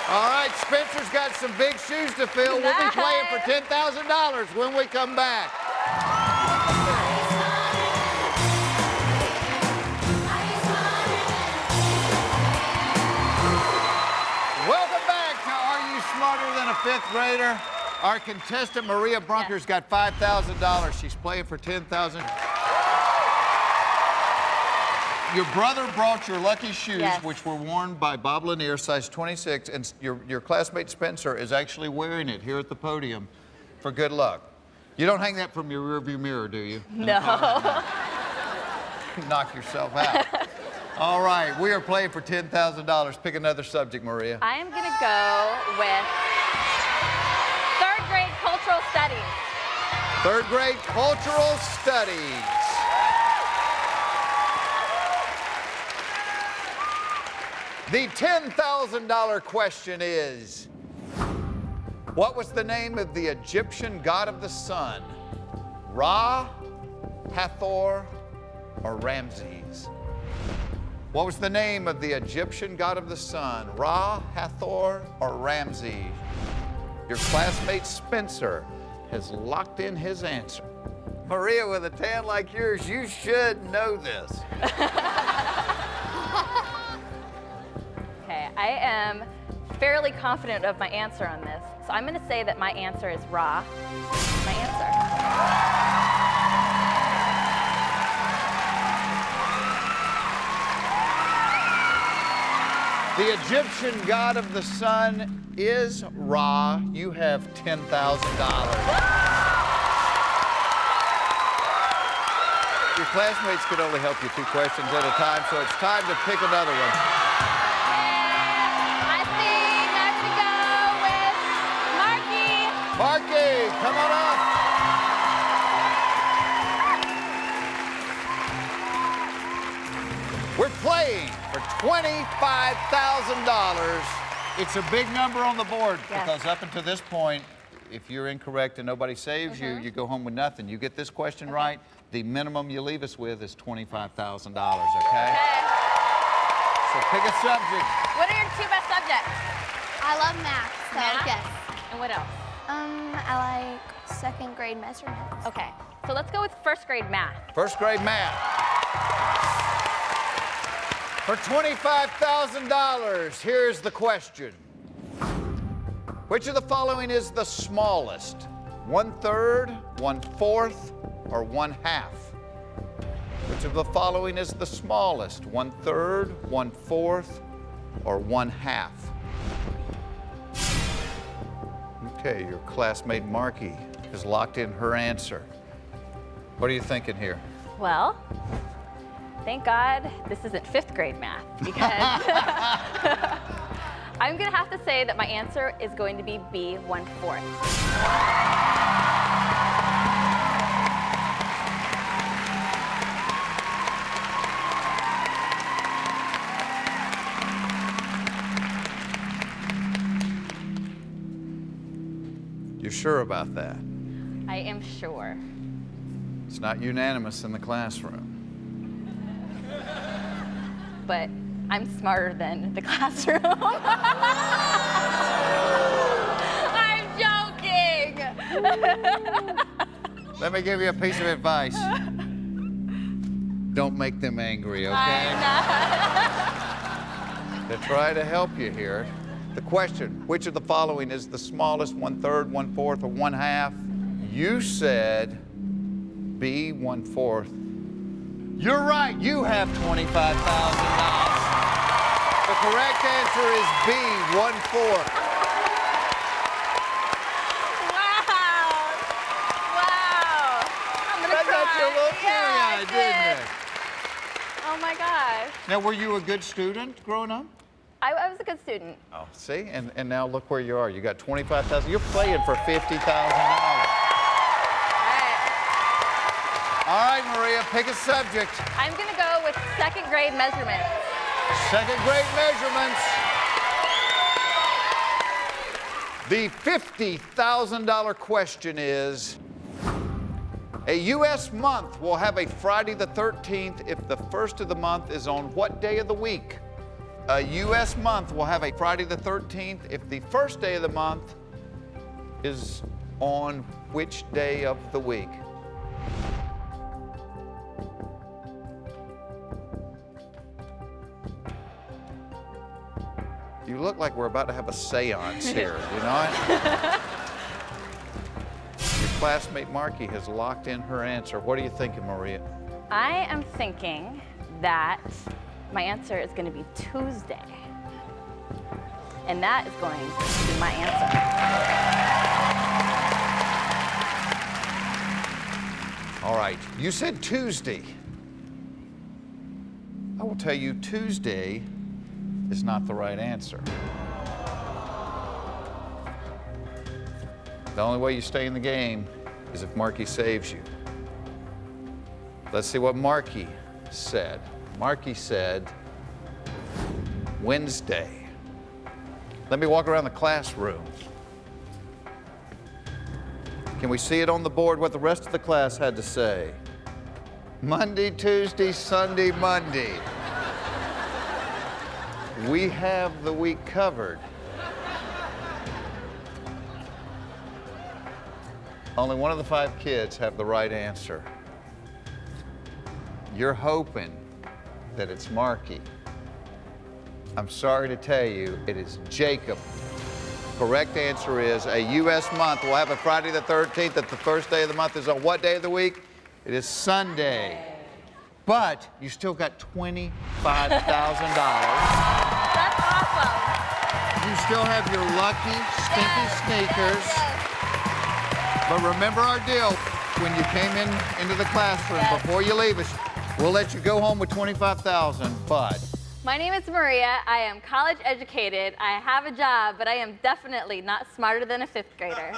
All right, Spencer's got some big shoes to fill. We'll be playing for $10,000 when we come back. Welcome back to Are You Smarter Than a Fifth Grader? Our contestant, Maria Brunker's got $5,000. She's playing for $10,000. Your brother brought your lucky shoes, Yes. which were worn by Bob Lanier, size 26, and your classmate Spencer is actually wearing it here at the podium for good luck. You don't hang that from your rearview mirror, do you? No. Knock yourself out. All right, we are playing for $10,000. Pick another subject, Maria. I am going to go with 3rd grade cultural studies. 3rd grade cultural studies. The $10,000 question is, what was the name of the Egyptian god of the sun? Ra, Hathor, or Ramses? What was the name of the Egyptian god of the sun? Ra, Hathor, or Ramses? Your classmate Spencer has locked in his answer. Maria, with a tan like yours, you should know this. Okay, I am fairly confident of my answer on this. So I'm going to say that my answer is Ra. My answer. The Egyptian god of the sun is Ra. You have $10,000. Your classmates can only help you 2 questions at a time, so it's time to pick another one. I think I'm going to go with Marky. Marky, come on up. We're playing for $25,000. It's a big number on the board because up until this point, if you're incorrect and nobody saves you, you go home with nothing. You get this question right, the minimum you leave us with is $25,000, okay? So pick a subject. What are your 2 best subjects? I love math, so Math? yes. And what else? I like 2nd grade measurements. Okay, so let's go with 1st grade math. 1st grade math. For $25,000, here's the question. Which of the following is the smallest? 1/3, 1/4, or 1/2? Which of the following is the smallest? 1/3, 1/4, or 1/2? Okay, your classmate Marky has locked in her answer. What are you thinking here? Well, thank God this isn't 5th grade math because I'm going to have to say that my answer is going to be B, 1/4. You're sure about that? I am sure. It's not unanimous in the classroom. But I'm smarter than the classroom. I'm joking. Let me give you a piece of advice. Don't make them angry, okay? To try to help you here. The question, which of the following is the smallest? 1/3, 1/4, or 1/2? You said B, 1/4. You're right, you have $25,000. The correct answer is B, 1/4. Wow. I'm gonna That cry. got you a little teary-eyed, didn't it? Oh my gosh. Now, were you a good student growing up? I was a good student. Oh, see? And now look where you are. You got $25,000. You're playing for $50,000. All right, Maria, pick a subject. I'm gonna go with 2nd grade measurements. 2nd grade measurements. The $50,000 question is, A U.S. month will have a Friday the 13th if the first of the month is on what day of the week? A U.S. month will have a Friday the 13th if the first day of the month is on which day of the week? You look like we're about to have a seance here, you know it? Your classmate Marky has locked in her answer. What are you thinking, Maria? I am thinking that my answer is going to be Tuesday. And that is going to be my answer. All right, you said Tuesday. I will tell you Tuesday is not the right answer. The only way you stay in the game is if Marky saves you. Let's see what Marky said. Marky said Wednesday. Let me walk around the classroom. Can we see it on the board what the rest of the class had to say? Monday, Tuesday, Sunday, Monday. We have the week covered. Only one of the 5 kids have the right answer. You're hoping that it's Marky. I'm sorry to tell you, it is Jacob. Correct answer is a U.S. month will have a Friday the 13th if the first day of the month is on what day of the week? It is Sunday. But you still got $25,000. That's awesome. You still have your lucky, stinky sneakers. But remember our deal. When you came into the classroom, before you leave us, we'll let you go home with $25,000, but... My name is Maria. I am college educated. I have a job, but I am definitely not smarter than a 5th grader.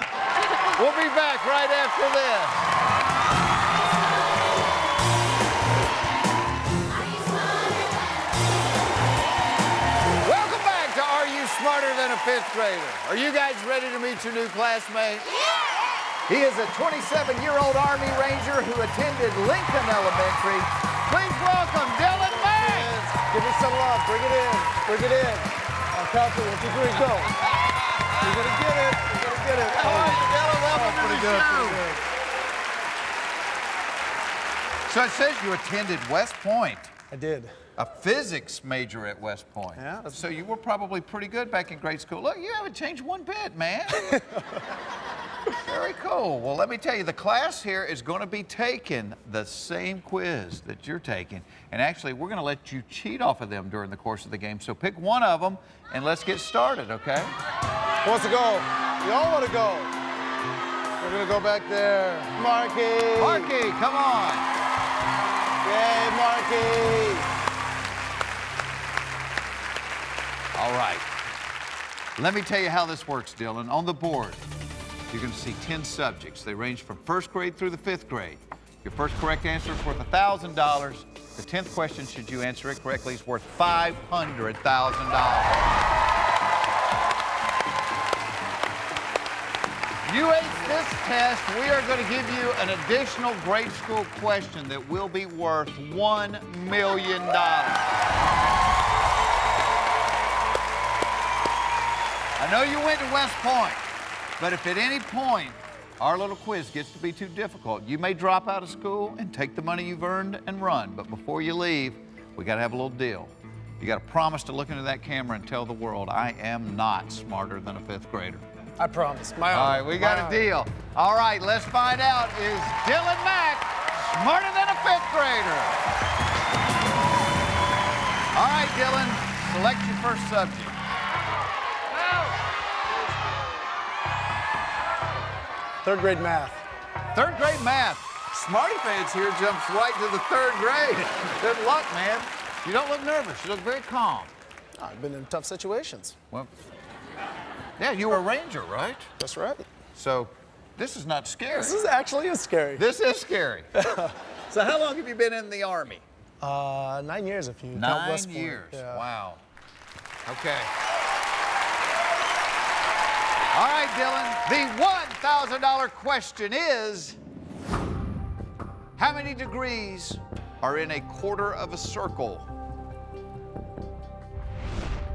We'll be back right after this. Welcome back to Are You Smarter Than a 5th Grader? Are you guys ready to meet your new classmate? Yeah! He is a 27-year-old Army Ranger who attended Lincoln Elementary. Please welcome Dillard Mack. Give me some love. Bring it in. Bring it in. I'll count to 1, 2, 3, go. You're going to get it. You're going to get it. How are you, Dillard? Welcome to the show. Pretty good. So it says you attended West Point. I did. A physics major at West Point. Yeah. So you were probably pretty good back in grade school. Look, you haven't changed one bit, man. Very cool. Well, let me tell you, the class here is going to be taking the same quiz that you're taking. And actually, we're going to let you cheat off of them during the course of the game. So pick one of them, and let's get started, okay? Who wants to go? We all want to go. We're going to go back there. Marky. Marky, come on. Yay, Marky. All right. Let me tell you how this works, Dylan. On the board, you're going to see 10 subjects. They range from 1st grade through the 5th grade. Your first correct answer is worth $1,000. The 10th question, should you answer it correctly, is worth $500,000. You ace this test, we are going to give you an additional grade school question that will be worth $1 million. I know you went to West Point, but if at any point our little quiz gets to be too difficult, you may drop out of school and take the money you've earned and run. But before you leave, we got to have a little deal. You got to promise to look into that camera and tell the world, I am not smarter than a 5th grader. I promise. My All right, we got a deal. All right, let's find out. Is Dillard Mack smarter than a 5th grader? All right, Dylan, select your first subject. 3rd grade math. 3rd grade math. Smarty Pants here jumps right to the 3rd grade. Good luck, man. You don't look nervous. You look very calm. Oh, I've been in tough situations. Well, yeah, you were a ranger, right? That's right. So this is not scary. This actually is scary. This is scary. So how long have you been in the Army? 9 years if you count 9 West Point. years. Yeah. Wow. Okay. All right, Dylan. The $1,000 question is, How many degrees are in a quarter of a circle?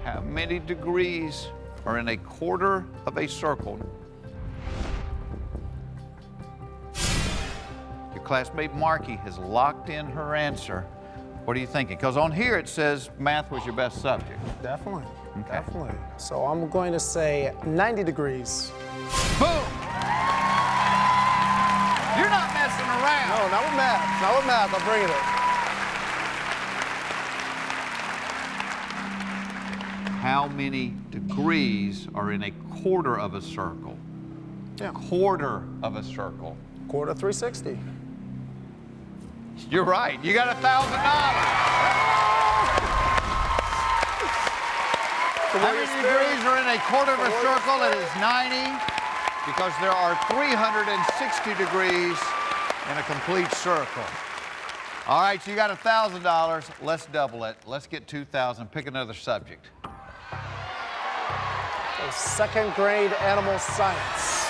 How many degrees are in a quarter of a circle? Your classmate Marky has locked in her answer. What are you thinking? Because on here it says math was your best subject. Definitely. Okay. Definitely. So I'm going to say 90 degrees. Boom! You're not messing around. No, not with math. Not with math. I'm bringing it. How many degrees are in a quarter of a circle? Yeah. Quarter of a circle. Quarter 360. You're right. You got $1,000. How many degrees are in a quarter of a circle? It is 90, because there are 360 degrees in a complete circle. All right, so you got $1,000. Let's double it. Let's get $2,000. Pick another subject. So second grade animal science.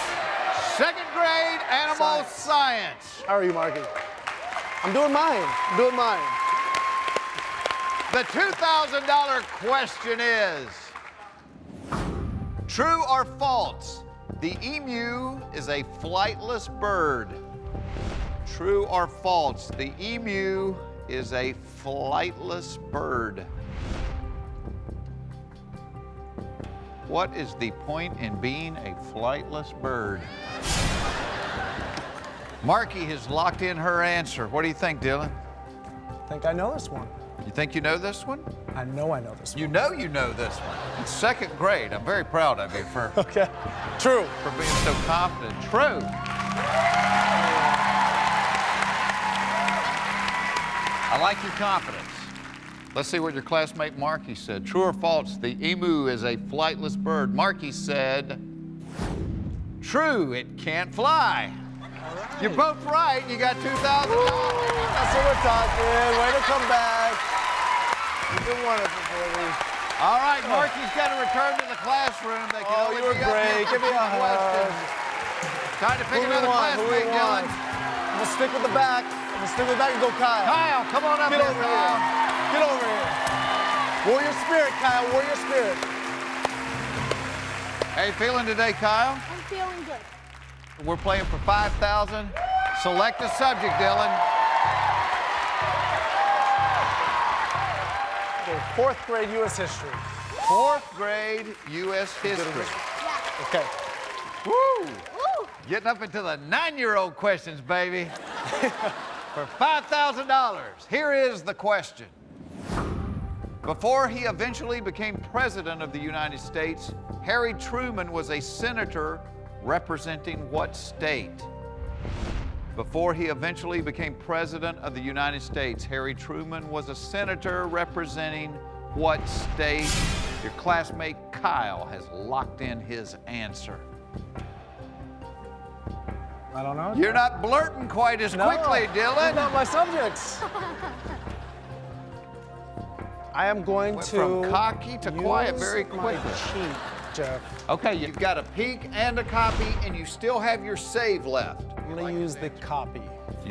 Second grade animal science. How are you, Marky? I'm doing mine. I'm doing mine. The $2,000 question is, true or false, the emu is a flightless bird? True or false, the emu is a flightless bird? What is the point in being a flightless bird? Marky has locked in her answer. What do you think, Dylan? I think I know this one. You think you know this one? I know this one. You know this one. In second grade. I'm very proud of you for, Okay. True. for being so confident. True. I like your confidence. Let's see what your classmate Marky said. True or false, the emu is a flightless bird? Marky said, true, it can't fly. Right. You're both right. You got $2,000. That's what we're talking. Way to come back. You've been wonderful, baby. All right, Marky's got to return to the classroom. They can You were great. Give me a hug. Time to pick another classmate, Dylan. I'm going to stick with the back. I'm going to stick with the back and go Kyle. Kyle, come on up Get here, over Kyle. here. Get over here. Warrior spirit, Kyle. Warrior spirit. How you feeling today, Kyle? I'm feeling good. We're playing for $5,000. Select a subject, Dylan. Okay, fourth grade U.S. history. Fourth grade U.S. history. Yeah. Okay. Woo! Woo! Getting up into the 9-year-old questions, baby. For $5,000, here is the question. Before he eventually became president of the United States, Harry Truman was a senator representing what state? Before he eventually became president of the United States, Harry Truman was a senator representing what state? Your classmate Kyle has locked in his answer. I don't know. You're not blurting quite as quickly, Dylan. These not my subjects. I am going Went to from cocky to quiet very use my quickly. cheat, Jeff. Okay, you've got a peek and a copy, and you still have your save left. I'm going to use the copy.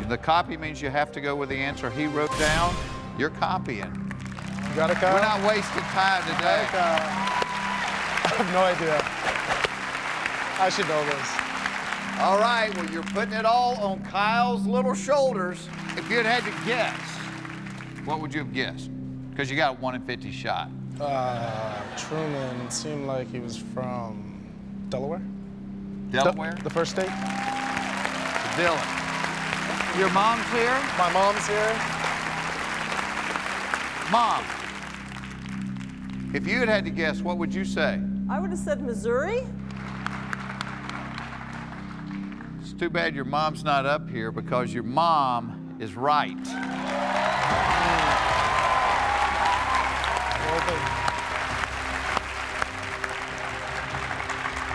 The copy means you have to go with the answer he wrote down. You're copying. You got it, Kyle? We're not wasting time today. I have no idea. I should know this. All right, well, you're putting it all on Kyle's little shoulders. If you had to guess, what would you have guessed? Because you got a 1 in 50 shot. Truman seemed like he was from Delaware. Delaware? The first state. Dylan. Your mom's here? My mom's here. Mom, if you had to guess, what would you say? I would have said Missouri. It's too bad your mom's not up here because your mom is right.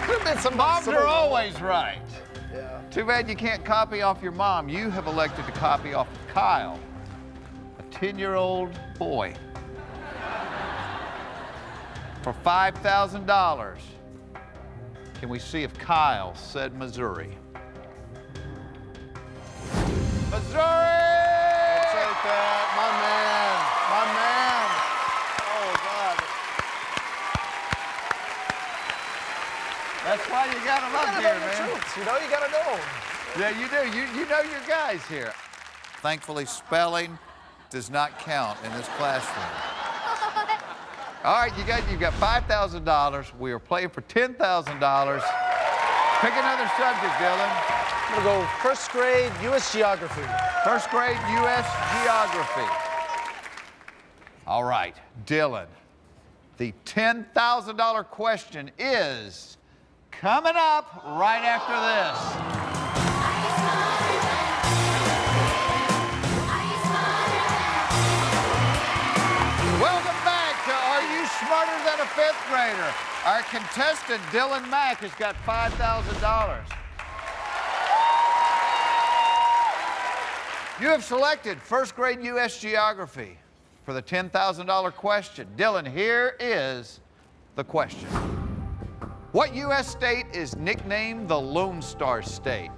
Could have been some Moms are always right. Yeah. Too bad you can't copy off your mom. You have elected to copy off of Kyle, a 10-year-old boy. For $5,000, can we see if Kyle said Missouri? Missouri! That's why you got them up here, man. Troops, you know, you gotta know. Yeah, you do. You know your guys here. Thankfully, spelling does not count in this classroom. All right, you've got $5,000. We are playing for $10,000. Pick another subject, Dylan. I'm gonna go first grade U.S. Geography. First grade U.S. Geography. All right, Dylan. The $10,000 question is coming up right after this. Welcome back to Are You Smarter Than a Fifth Grader? Our contestant, Dylan Mack, has got $5,000. You have selected first grade U.S. Geography for the $10,000 question. Dylan, here is the question. What U.S. state is nicknamed the Lone Star State?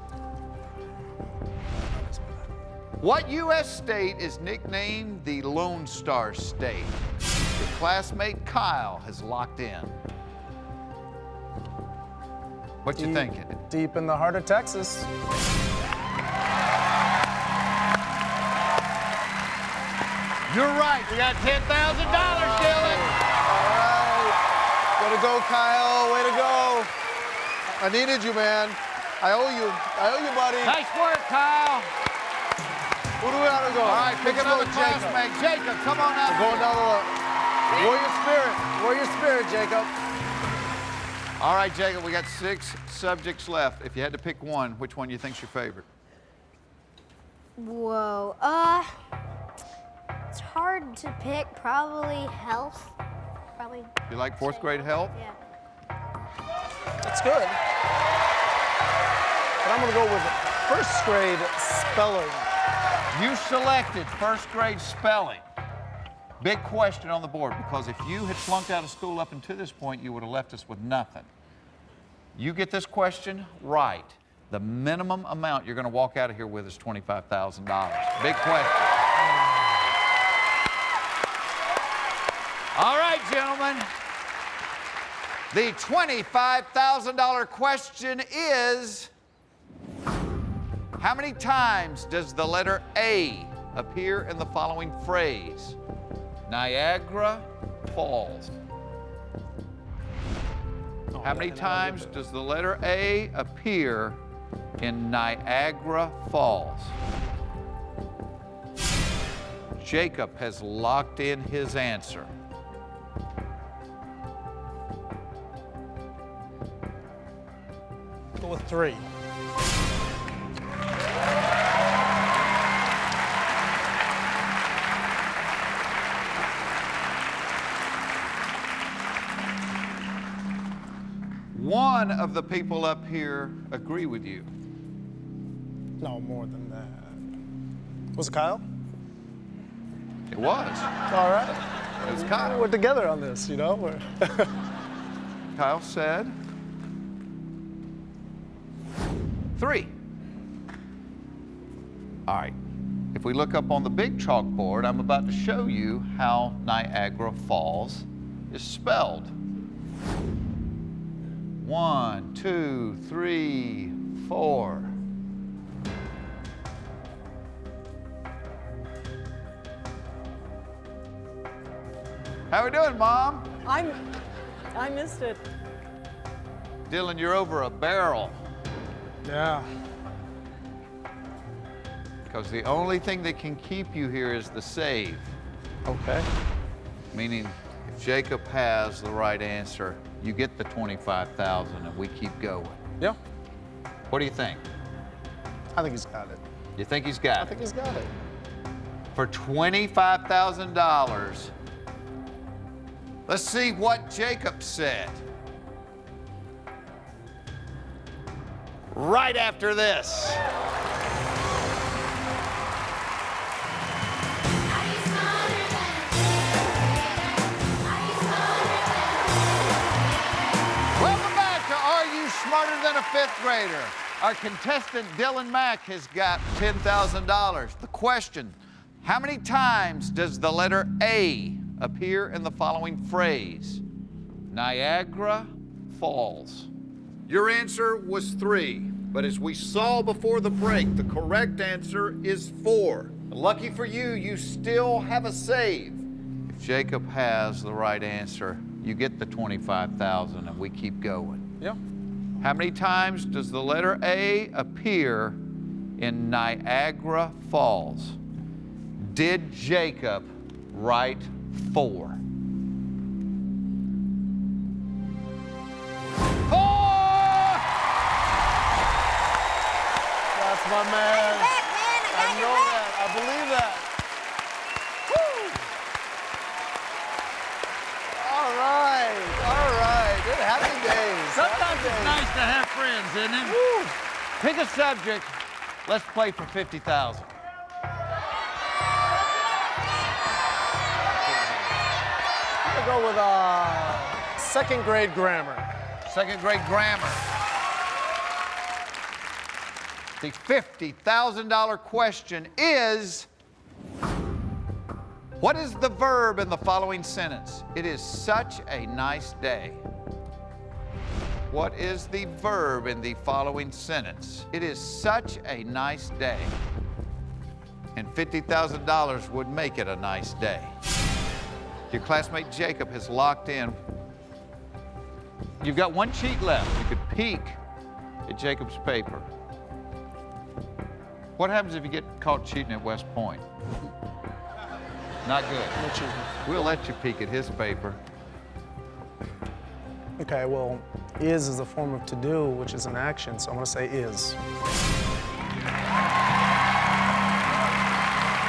What U.S. state is nicknamed the Lone Star State? Your classmate Kyle has locked in. What you thinking? Deep in the heart of Texas. You're right. You got $10,000, Dylan. All right. Way to go, Kyle. Way to go. I needed you, man. I owe you. I owe you, buddy. Nice work, Kyle. Who do we have to go? All right, pick Let's another go, Jacob. classmate. Jacob, come on out. Going down the line. Warrior spirit. Warrior spirit, Jacob. All right, Jacob, we got 6 subjects left. If you had to pick one, which one do you think's your favorite? Whoa. It's hard to pick. Probably health. Probably. You like 4th grade health? Yeah. That's good. But I'm going to go with first grade spelling. You selected 1st grade spelling. Big question on the board, because if you had flunked out of school up until this point, you would have left us with nothing. You get this question right, the minimum amount you're going to walk out of here with is $25,000. Big question. All right, gentlemen. The $25,000 question is, how many times does the letter A appear in the following phrase? Niagara Falls. How many times does the letter A appear in Niagara Falls? Jacob has locked in his answer. Go with 3. One of the people up here agree with you. No, more than that. Was it Kyle? It was. All right. It was Kyle. We're together on this, you know? Kyle said 3. All right. If we look up on the big chalkboard, I'm about to show you how Niagara Falls is spelled. 1, 2, 3, 4. How we doing, Mom? I missed it. Dylan, you're over a barrel. Yeah. Because the only thing that can keep you here is the save. Okay. Meaning, if Jacob has the right answer, you get the $25,000 and we keep going. Yeah. What do you think? I think he's got it. You think he's got I it? think he's got it. For $25,000, let's see what Jacob said. Right after this. Welcome back to Are You Smarter Than a Fifth Grader? Our contestant, Dylan Mack, has got $10,000. The question, how many times does the letter A appear in the following phrase? Niagara Falls. Your answer was 3, but as we saw before the break, the correct answer is 4. Lucky for you, you still have a save. If Jacob has the right answer, you get the $25,000 and we keep going. Yeah. How many times does the letter A appear in Niagara Falls? Did Jacob write 4? 4! That's my man. I know that. I believe that. Woo! All right. All right. Good happy days. Sometimes it's nice to have friends, isn't it? Woo! Pick a subject. Let's play for $50,000. I'm gonna go with second grade grammar. Second grade grammar. The $50,000 question is, what is the verb in the following sentence? It is such a nice day. What is the verb in the following sentence? It is such a nice day. And $50,000 would make it a nice day. Your classmate Jacob has locked in. You've got one cheat left. You could peek at Jacob's paper. What happens if you get caught cheating at West Point? Not good. No cheating. We'll let you peek at his paper. Okay, well, is a form of to do, which is an action, so I'm gonna say is.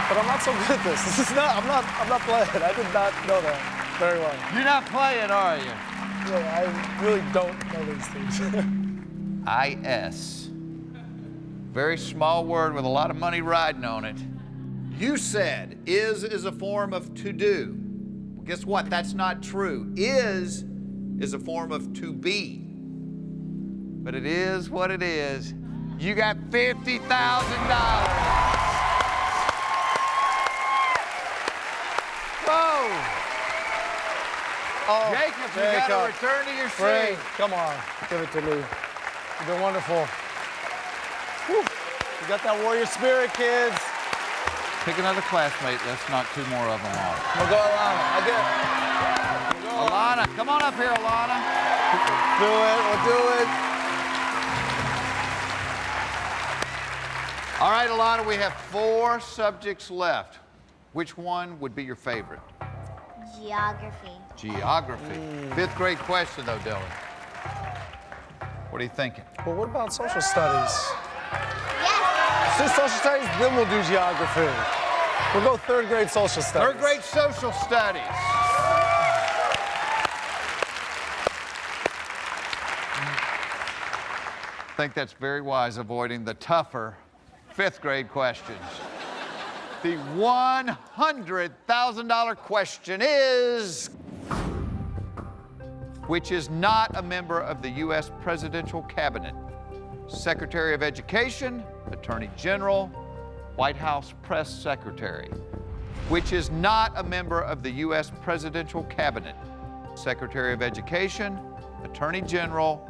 But I'm not so good at this. This is not, I'm not playing. I did not know that very well. You're not playing, are you? Yeah, I really don't know these things. IS. Very small word with a lot of money riding on it. You said is a form of to do. Well, guess what? That's not true. Is a form of to be. But it is what it is. You got $50,000. Whoa! Oh, Jacob, you got to return to your Frank, seat. come on, give it to me. You've been wonderful. Whew. You got that warrior spirit, kids. Pick another classmate. Let's knock 2 more of them off. We'll go Alana. I get it. Alana, come on up here, Alana. Do it, we'll do it. All right, Alana, we have 4 subjects left. Which one would be your favorite? Geography. Geography. 5th grade question, though, Dylan. What are you thinking? Well, what about social studies? Yes. Let's do social studies, then we'll do geography. We'll go 3rd grade social studies. 3rd grade social studies. I think that's very wise, avoiding the tougher 5th grade questions. The $100,000 question is, which is not a member of the U.S. presidential cabinet? Secretary of Education, Attorney General, White House Press Secretary. Which is not a member of the U.S. presidential cabinet? Secretary of Education, Attorney General,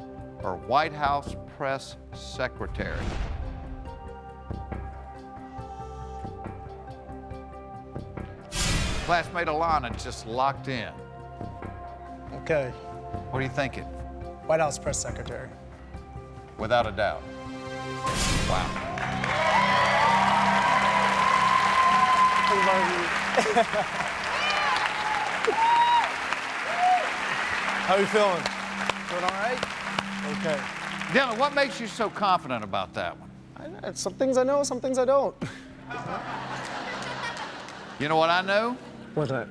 or White House Press Secretary? Classmate Alana just locked in. Okay, What are you thinking? White House Press Secretary. Without a doubt. Wow. How are you feeling? Doing all right? Okay. Dylan, what makes you so confident about that one? Some things I know, some things I don't. You know what I know? What's that?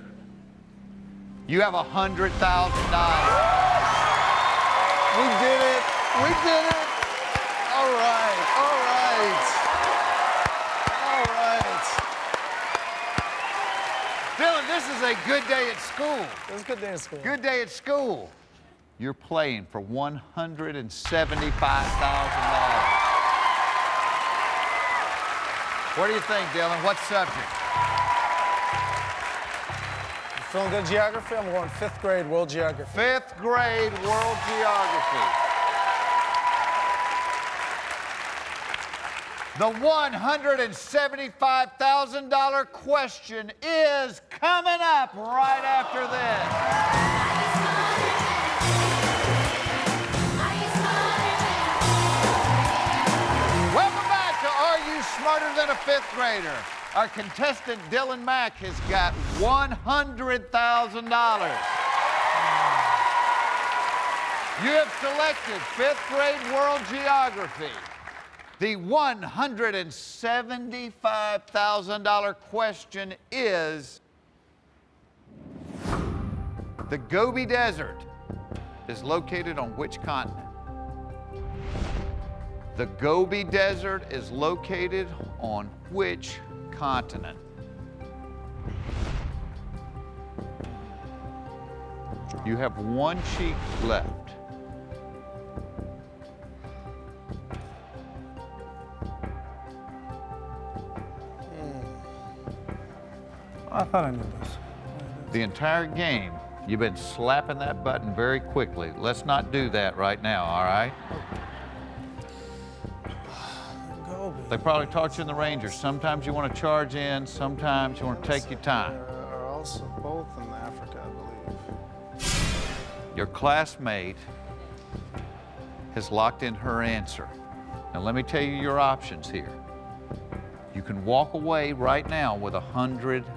You have $100,000. We did it. We did it. All right. All right. All right. Dylan, this is a good day at school. It was a good day at school. Good day at school. You're playing for $175,000. What do you think, Dylan? What subject? Feeling good geography? I'm going 5th grade world geography. 5th grade world geography. The $175,000 question is coming up right after this. Welcome back to Are You Smarter Than a Fifth Grader? Our contestant, Dylan Mack, has got $100,000. You have selected fifth grade world geography. The $175,000 question is, the Gobi Desert is located on which continent? The Gobi Desert is located on which continent? You have one cheek left. I thought I knew this. The entire game, you've been slapping that button very quickly. Let's not do that right now, all right? They probably taught you in the Rangers. Sometimes you want to charge in, sometimes you want to take your time. They're also both in Africa, I believe. Your classmate has locked in her answer. Now let me tell you your options here. You can walk away right now with $100,000.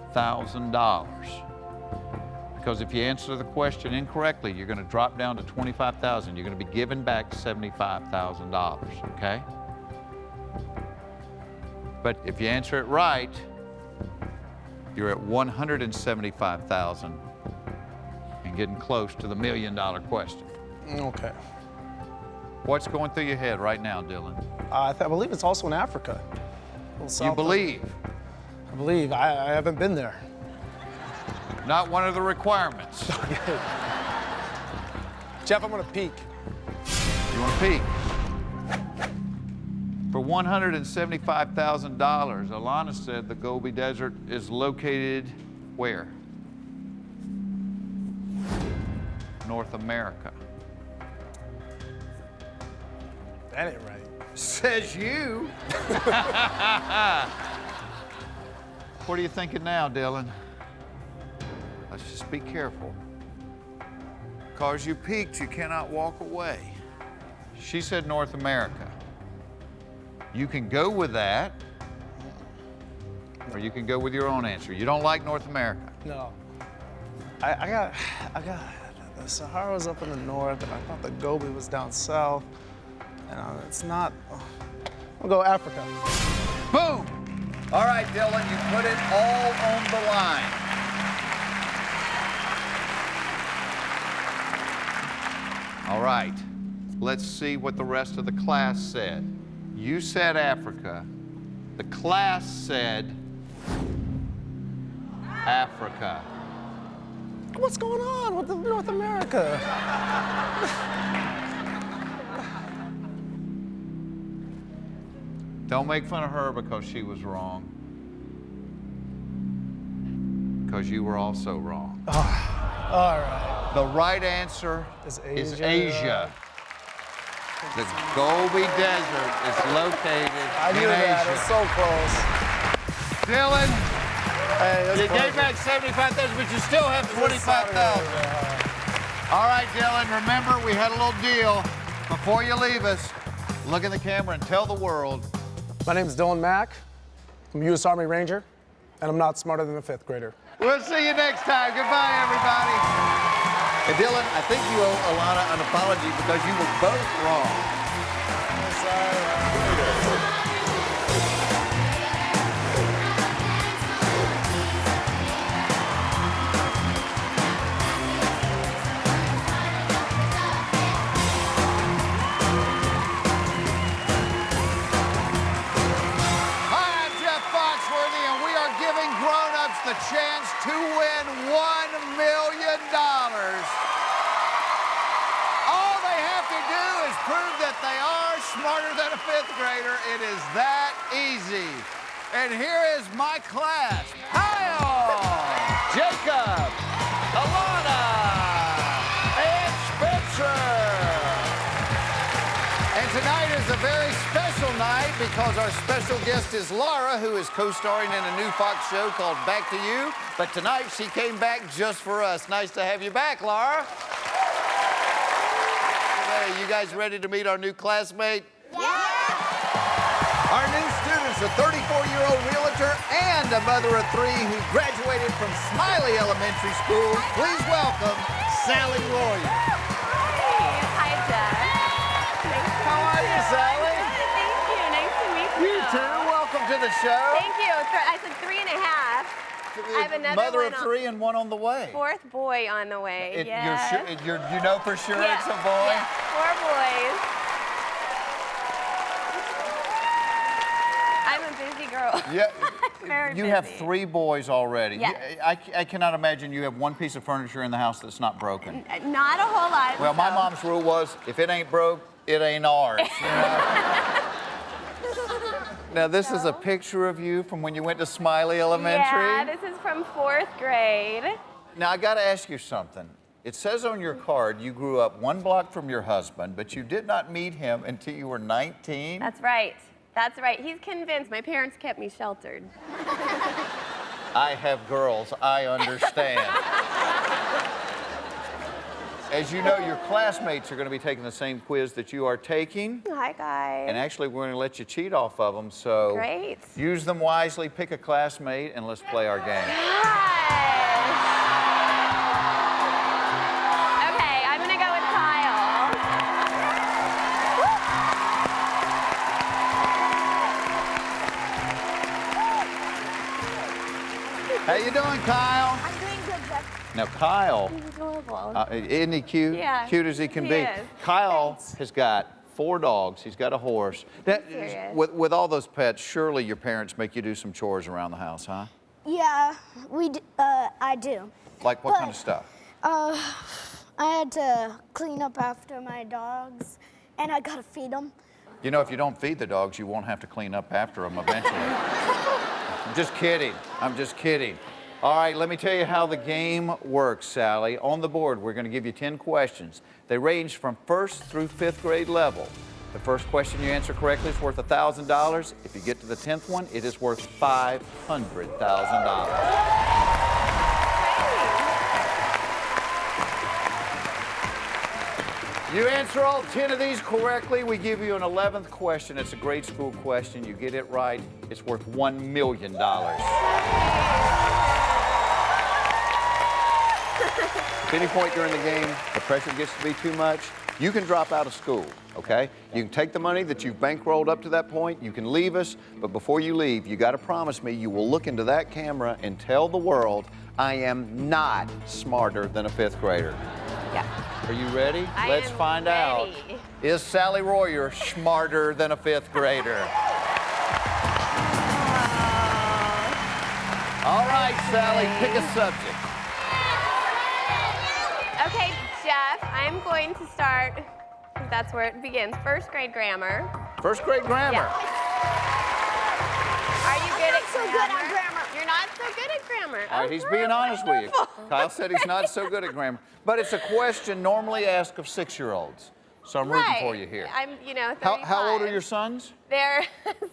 Because if you answer the question incorrectly, you're going to drop down to $25,000. You're going to be given back $75,000, okay? But if you answer it right, you're at $175,000 and getting close to the $1 million question. Okay. What's going through your head right now, Dylan? I believe it's also in Africa. You believe? I believe. I haven't been there. Not one of the requirements. Jeff, I'm gonna peek. You want to peek? For $175,000, Alana said the Gobi Desert is located where? North America. That ain't right. Says you. What are you thinking now, Dylan? Let's just be careful. Because you peeked, you cannot walk away. She said North America. You can go with that, or you can go with your own answer. You don't like North America? No. I got the Sahara's up in the north, and I thought the Gobi was down south. And it's not. I'll go Africa. Boom! All right, Dylan, you put it all on the line. All right, let's see what the rest of the class said. You said Africa. The class said Africa. What's going on with North America? Don't make fun of her because she was wrong. Because you were also wrong. Oh, all right. The right answer is Asia. The Gobi Desert is located I knew in that. Asia. It's so close. Dylan, Hey, you gave back $75,000, but you still have $25,000. All right, Dylan, remember we had a little deal. Before you leave us, look in the camera and tell the world. My name is Dylan Mack. I'm a U.S. Army Ranger, and I'm not smarter than a fifth grader. We'll see you next time. Goodbye, everybody. And Dylan, I think you owe Alana an apology because you were both wrong. The chance to win $1 million. All they have to do is prove that they are smarter than a fifth grader. It is that easy. And here is my class. Kyle, Jacob, Alana, and Spencer. And tonight is a very special special night because our special guest is Laura, who is co-starring in a new Fox show called Back to You. But tonight, she came back just for us. Nice to have you back, Laura. Hey, you guys ready to meet our new classmate? Yeah! Our new student's a 34-year-old realtor and a mother of three who graduated from Smiley Elementary School. Please welcome Sally Royer. Hi, Jeff. How are you, Sally? Thank you. Nice to meet you. You too. Welcome to the show. Thank you. I said 3.5. I have another Mother one of three and one on the way. Fourth boy on the way. Yes. You know for sure it's a boy? Yeah. 4 boys. I'm a busy girl. Yeah. Very You busy. have 3 boys already. Yes. I cannot imagine you have one piece of furniture in the house that's not broken. Not a whole lot. Well, my mom's rule was, if it ain't broke, it ain't ours. You know? Now, this is a picture of you from when you went to Smiley Elementary. Yeah, this is from 4th grade. Now, I got to ask you something. It says on your card you grew up 1 block from your husband, but you did not meet him until you were 19. That's right. That's right. He's convinced. My parents kept me sheltered. I have girls. I understand. As you know, your classmates are going to be taking the same quiz that you are taking. Hi, guys. And actually, we're going to let you cheat off of them, so Great. use them wisely, pick a classmate, and let's play our game. Okay, I'm going to go with Kyle. How you doing, Kyle? I'm doing good, Jeff. Now, Kyle, He's adorable. isn't he cute? Yeah, Cute as he can he be. is. Kyle Thanks. has got 4 dogs. He's got a horse. serious? With all those pets, surely your parents make you do some chores around the house, huh? Yeah, I do. Like what kind of stuff? I had to clean up after my dogs, and I gotta feed them. You know, if you don't feed the dogs, you won't have to clean up after them eventually. I'm just kidding. I'm just kidding. All right, let me tell you how the game works, Sally. On the board, we're going to give you 10 questions. They range from 1st through 5th grade level. The first question you answer correctly is worth $1,000. If you get to the 10th one, it is worth $500,000. You answer all 10 of these correctly, we give you an 11th question. It's a grade school question. You get it right, it's worth $1 million. At any point during the game, the pressure gets to be too much, you can drop out of school, okay? You can take the money that you've bankrolled up to that point, you can leave us, but before you leave, you gotta promise me you will look into that camera and tell the world, I am not smarter than a 5th grader. Yeah. Are you ready? I Let's am find out. ready. Is Sally Royer smarter than a 5th grader? All right, Sally, pick a subject. Okay, Jeff, I'm going to start, that's where it begins, 1st grade grammar. 1st grade grammar. Yeah. Are you good at so grammar? good at grammar. You're not so good at grammar. All right, he's being honest with you. Kyle said he's not so good at grammar. But it's a question normally asked of 6-year-olds. So I'm rooting for you here. I'm, 35. How old are your sons? They're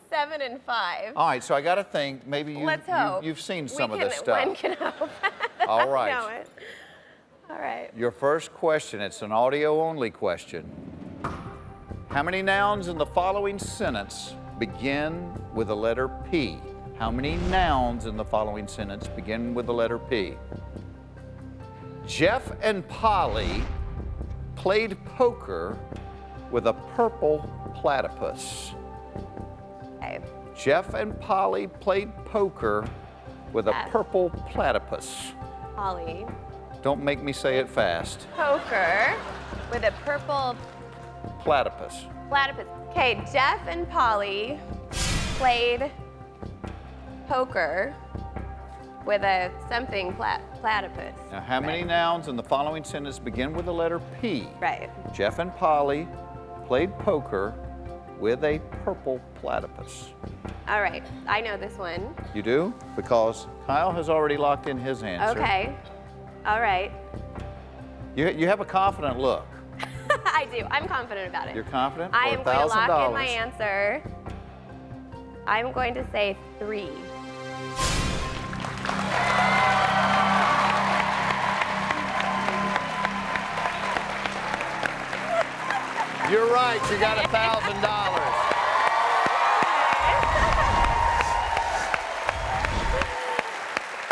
7 and 5. All right, so I got to think, maybe Let's hope. you've seen some of this stuff. One can hope. All right. I know it. All right. Your first question, it's an audio-only question. How many nouns in the following sentence begin with the letter P? How many nouns in the following sentence begin with the letter P? Jeff and Polly played poker with a purple platypus. Okay. Jeff and Polly played poker with a Yes. purple platypus. Polly. Don't make me say it fast. Poker with a purple Platypus. platypus. Okay, Jeff and Polly played poker with a something platypus. Now, how many Right. nouns in the following sentence begin with the letter P? Right. Jeff and Polly played poker with a purple platypus. All right. I know this one. You do? Because Kyle has already locked in his answer. Okay. All right. You have a confident look. I do. I'm confident about it. You're confident? I For am going to lock in $1,000. my answer. I'm going to say 3. You're right, you got $1,000.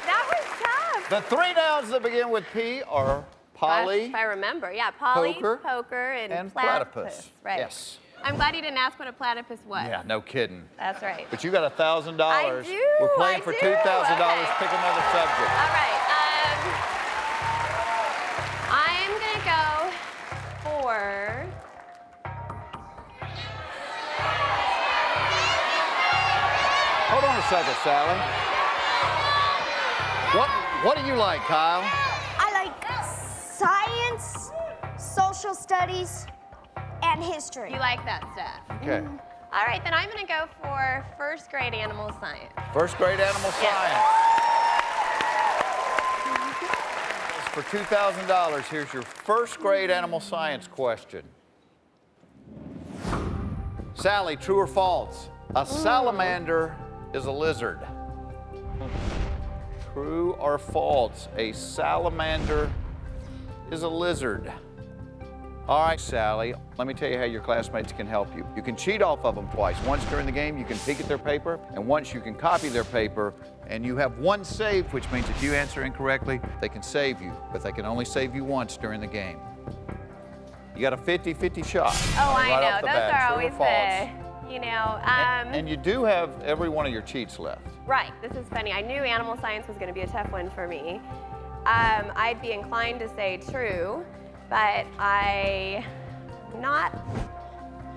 That was tough. The 3 nouns that begin with P are poly, If I remember, yeah, poly, poker, poker, and platypus. platypus. Right. Yes. I'm glad you didn't ask what a platypus was. Yeah, no kidding. That's right. But you got $1,000. I do, We're playing for I $2,000. do. Okay. Pick another subject. All right. I'm gonna go for. Hold on a second, Sally. What do you like, Kyle? I like science, social studies, and history. You like that stuff. Okay. All right, then I'm gonna go for first grade animal science. First grade animal science. For $2,000, here's your first grade animal science question. Sally, true or false? A salamander is a lizard. True or false? A salamander is a lizard. All right, Sally, let me tell you how your classmates can help you. You can cheat off of them twice. Once during the game, you can peek at their paper, and once you can copy their paper, and you have one saved, which means if you answer incorrectly, they can save you, but they can only save you once during the game. You got a 50-50 shot. Oh, right I know. off the Those bat, are true or always false. And you do have every one of your cheats left. right. This is funny. I knew animal science was going to be a tough one for me. I'd be inclined to say true, but I'm not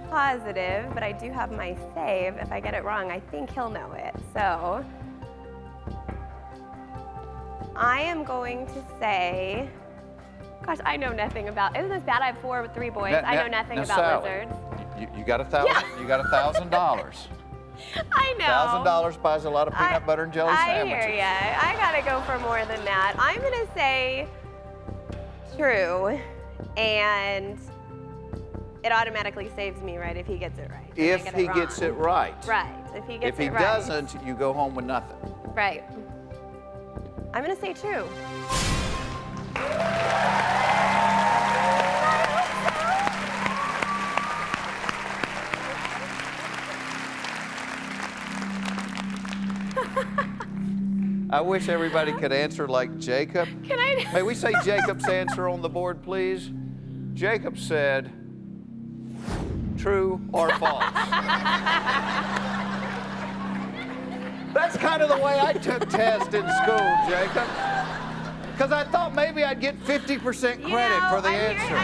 positive. But I do have my save. If I get it wrong, I think he'll know it. So I am going to say. Gosh, I know nothing about. Isn't this bad? I have 4 with 3 boys. I know nothing about Sally, lizards. You got $1,000. Yeah. You got $1,000. I know. $1,000 buys a lot of peanut butter and jelly sandwiches. I hear ya. I gotta go for more than that. I'm gonna say true, and it automatically saves me, right, if he gets it right. If he gets it right. Right. If he gets If he it right. doesn't, you go home with nothing. Right. I'm gonna say true. I wish everybody could answer like Jacob. Can I? May we say Jacob's answer on the board, please? Jacob said, true or false? That's kind of the way I took tests in school, Jacob. Because I thought maybe I'd get 50% credit for the answer.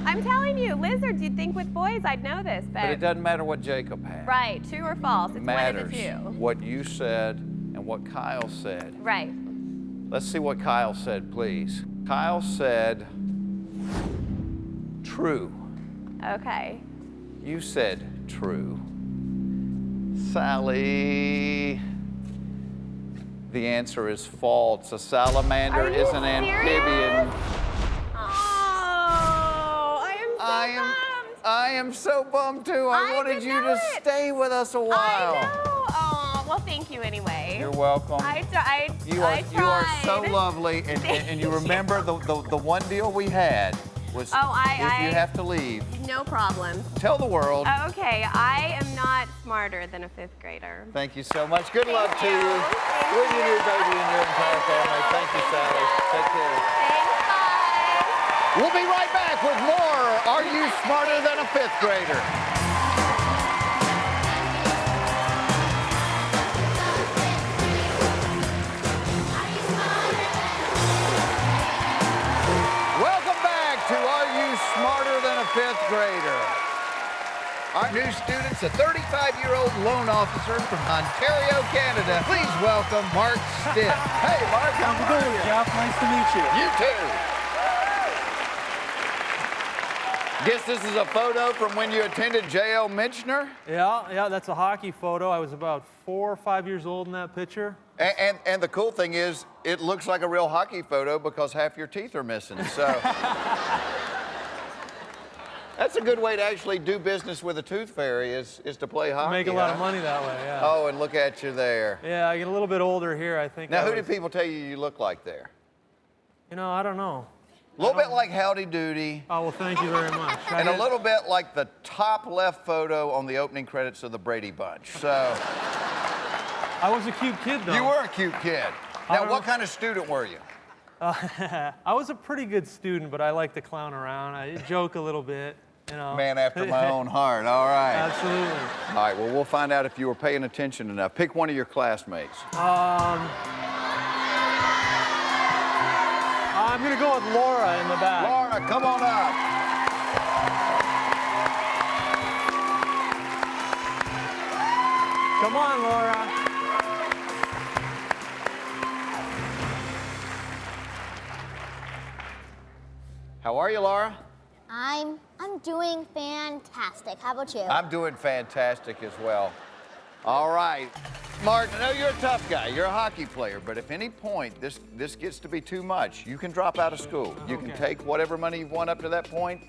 I'm telling you, lizards, you'd think with boys I'd know this, But it doesn't matter what Jacob had. Right, true or false, it's Matters one of the 2. what you said and what Kyle said. Right. Let's see what Kyle said, please. Kyle said true. Okay. You said true. Sally, the answer is false. A salamander is an amphibian. Oh, I am so bummed too. I wanted you to stay with us a while. I know. Oh, well, thank you anyway. You're welcome. You are so lovely, and you remember the one deal we had was if you have to leave. No problem. Tell the world. Okay, I am not smarter than a 5th grader. Thank you so much. Good luck to you. With your new baby and your entire family. Thank you, Sally. Take care. Thanks, bye. We'll be right back with more Are You Smarter Than a 5th Grader? Welcome back to Are You Smarter Than a 5th Grader? Our new student's a 35-year-old loan officer from Ontario, Canada. Please welcome Mark Stitt. Hey, Mark, how you doing? Jeff, nice to meet you. You too. Guess this is a photo from when you attended J.L. Minchner? Yeah, that's a hockey photo. I was about 4 or 5 years old in that picture. And the cool thing is, it looks like a real hockey photo because half your teeth are missing, so. That's a good way to actually do business with a tooth fairy is to play hockey. Make a lot of money that way, yeah. Oh, and look at you there. Yeah, I get a little bit older here, I think. Now, who did people tell you look like there? You know, I don't know. A little bit like Howdy Doody. Oh, well, thank you very much. And a little bit like the top left photo on the opening credits of the Brady Bunch. So. I was a cute kid, though. You were a cute kid. Now, what kind of student were you? I was a pretty good student, but I like to clown around. I joke a little bit, you know. Man after my own heart, all right. Absolutely. All right, well, we'll find out if you were paying attention enough. Pick one of your classmates. I'm gonna go with Laura in the back. Laura, come on up. Come on, Laura. How are you, Laura? I'm doing fantastic. How about you? I'm doing fantastic as well. All right. Mark, I know you're a tough guy. You're a hockey player, but if any point this gets to be too much, you can drop out of school. You can take whatever money you've won up to that point.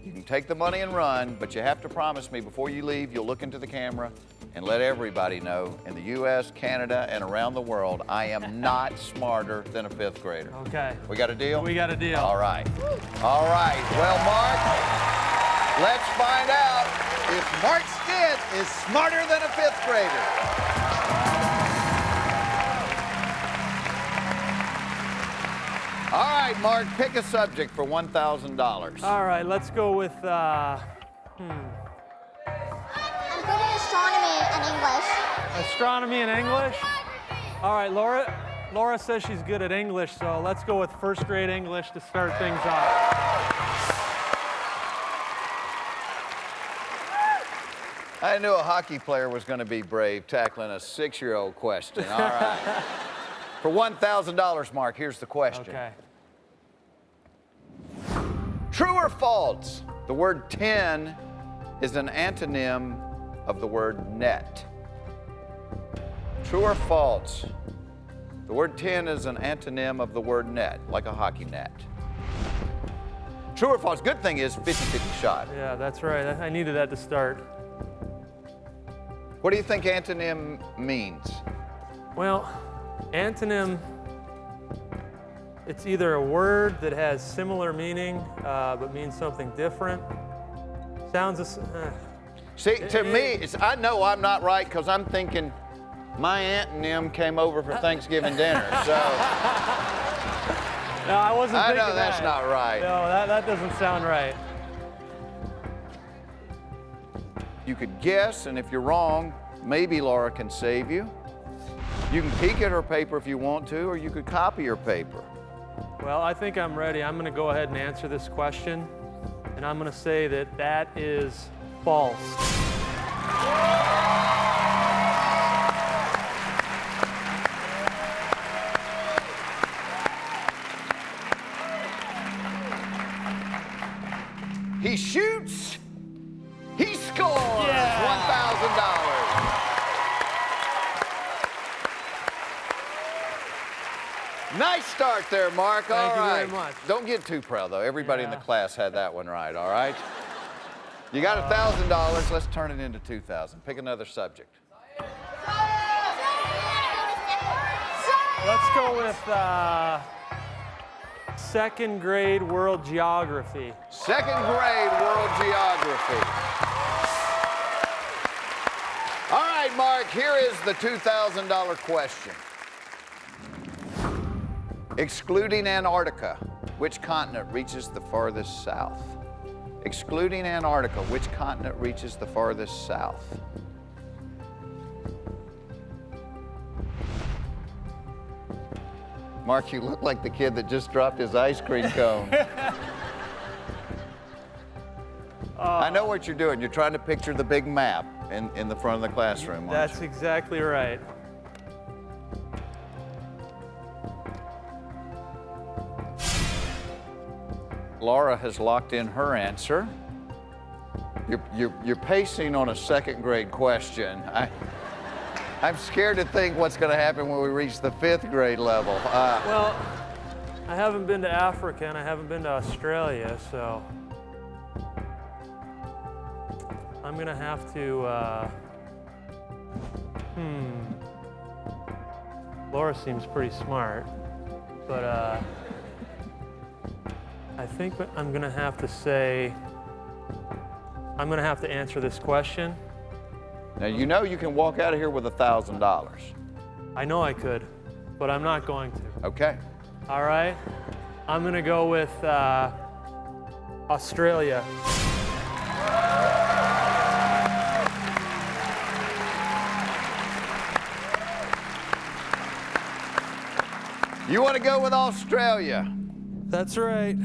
You can take the money and run, but you have to promise me before you leave, you'll look into the camera and let everybody know in the U.S., Canada, and around the world, I am not smarter than a fifth grader. Okay. We got a deal? We got a deal. All right. All right. Well, Mark, let's find out if Mark Stitt is smarter than a fifth grader. All right, Mark, pick a subject for $1,000. All right, let's go with, I'm good at astronomy and English. astronomy and English. All right, Laura says she's good at English, so let's go with first grade English to start things off. I knew a hockey player was going to be brave tackling a 6-year-old question. All right. For $1,000, Mark, here's the question. Okay. True or false? The word 10 is an antonym of the word net. True or false? The word 10 is an antonym of the word net, like a hockey net. True or false? Good thing is 50-50 shot. Yeah, that's right. I needed that to start. What do you think antonym means? Well, antonym, it's either a word that has similar meaning but means something different. Sounds See, to me, I know I'm not right because I'm thinking my aunt and them came over for Thanksgiving dinner, so. No, I wasn't thinking I know that's not right. No, that doesn't sound right. You could guess, and if you're wrong, maybe Laura can save you. You can peek at her paper if you want to, or you could copy her paper. Well, I think I'm ready. I'm going to go ahead and answer this question, and I'm going to say that is false. He shoots, he scores. Yeah. $1,000. Nice start there, Mark. All right. Thank you very much. Don't get too proud, though. Everybody in the class had that one right, all right? You got $1,000. Let's turn it into $2,000. Pick another subject. Let's go with second grade world geography. Second grade world geography. All right, Mark, here is the $2,000 question. Excluding Antarctica, which continent reaches the farthest south? Excluding Antarctica, which continent reaches the farthest south? Mark, you look like the kid that just dropped his ice cream cone. I know what you're doing. You're trying to picture the big map in the front of the classroom. That's exactly right. Laura has locked in her answer. You're pacing on a second grade question. I'm scared to think what's going to happen when we reach the fifth grade level. Well, I haven't been to Africa and I haven't been to Australia, so. I'm gonna have to, Laura seems pretty smart, but I think I'm gonna have to say, I'm gonna have to answer this question. Now, you know you can walk out of here with $1,000. I know I could, but I'm not going to. Okay. All right, I'm gonna go with Australia. You want to go with Australia? That's right.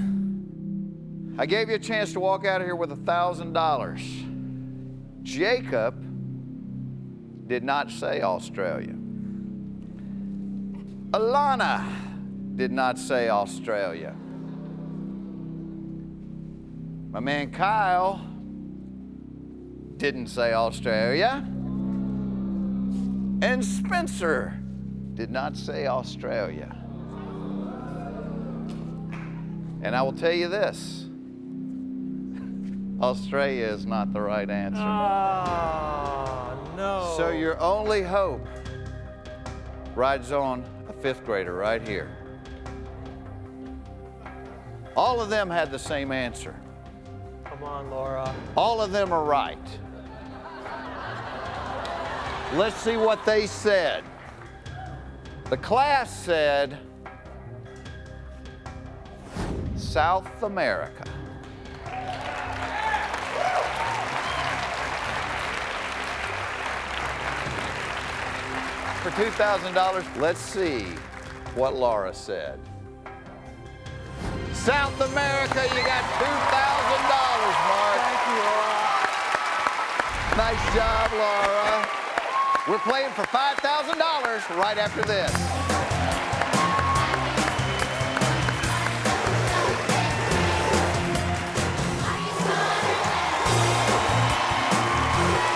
I gave you a chance to walk out of here with $1,000. Jacob did not say Australia. Alana did not say Australia. My man Kyle didn't say Australia. And Spencer did not say Australia. And I will tell you this, Australia is not the right answer. Oh, no. So your only hope rides on a fifth grader right here. All of them had the same answer. Come on, Laura. All of them are right. Let's see what they said. The class said South America. For $2,000, let's see what Laura said. South America, you got $2,000, Mark. Thank you, Laura. Nice job, Laura. We're playing for $5,000 right after this.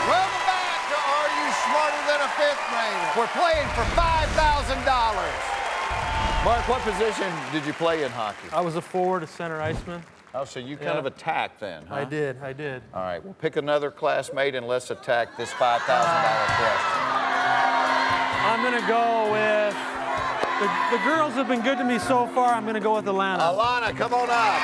Welcome back to Are You Smarter Than a Fifth Grader? We're playing for $5,000. Mark, what position did you play in hockey? I was a forward, a center iceman. Oh, so you kind of attacked then, huh? I did. All right, we'll pick another classmate and let's attack this $5,000 question. I'm gonna go with, the girls have been good to me so far, I'm gonna go with Alana. Alana, come on up.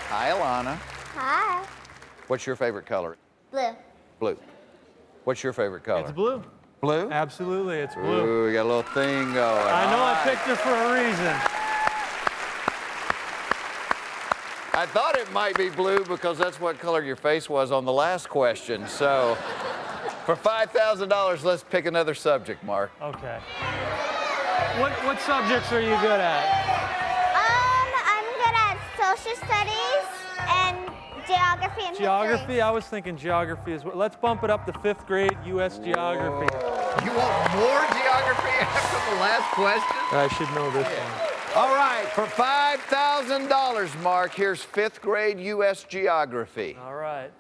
Hi, Alana. Hi. What's your favorite color? Blue. Blue. What's your favorite color? It's blue. Blue? Absolutely, it's blue. Ooh, we got a little thing going. I know All I right. picked her for a reason. I thought it might be blue because that's what color your face was on the last question. So for $5,000, let's pick another subject, Mark. Okay. What subjects are you good at? I'm good at social studies and geography and Geography? history. I was thinking geography as well. Let's bump it up to 5th grade U.S. geography. You want more geography after the last question? I should know this one. All right, for $5,000, Mark, here's 5th grade U.S. geography. All right.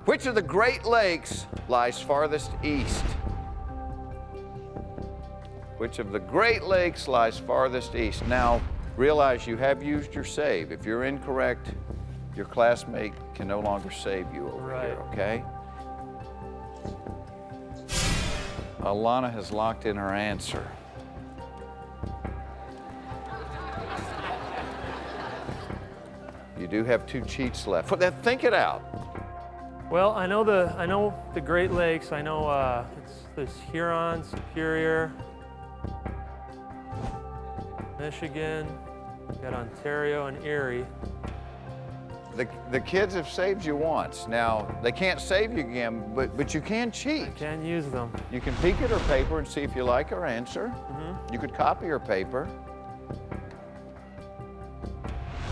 Which of the Great Lakes lies farthest east? Which of the Great Lakes lies farthest east? Now, realize you have used your save. If you're incorrect, your classmate can no longer save you over here, okay? Alana has locked in her answer. You do have 2 cheats left. Think it out. Well, I know the Great Lakes. I know it's Huron, Superior, Michigan, got Ontario and Erie. The kids have saved you once. Now, they can't save you again, but you can cheat. I can use them. You can peek at her paper and see if you like her answer. You could copy her paper.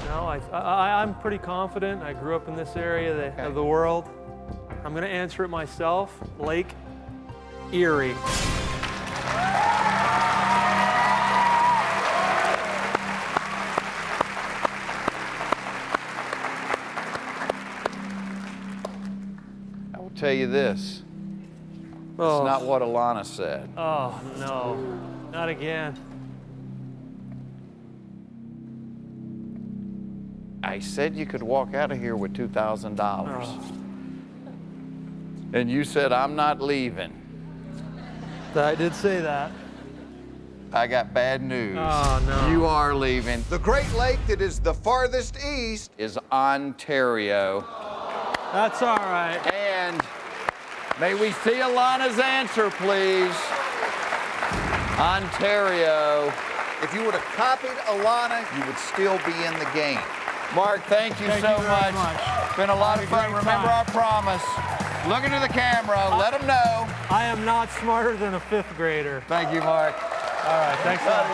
No, I'm pretty confident. I grew up in this area of the world. I'm going to answer it myself. Lake Erie. I will tell you this. It's not what Alana said. Oh, no. Not again. I said you could walk out of here with $2,000. Oh. And you said, I'm not leaving. I did say that. I got bad news. Oh, no. You are leaving. The Great Lake that is the farthest east is Ontario. That's all right. And may we see Alana's answer, please? Ontario. If you would have copied Alana, you would still be in the game. Mark, thank you so much. It's been a lot of fun. Remember our promise. Look into the camera. Let them know. I am not smarter than a 5th grader. Thank you, Mark. All right, thanks a lot.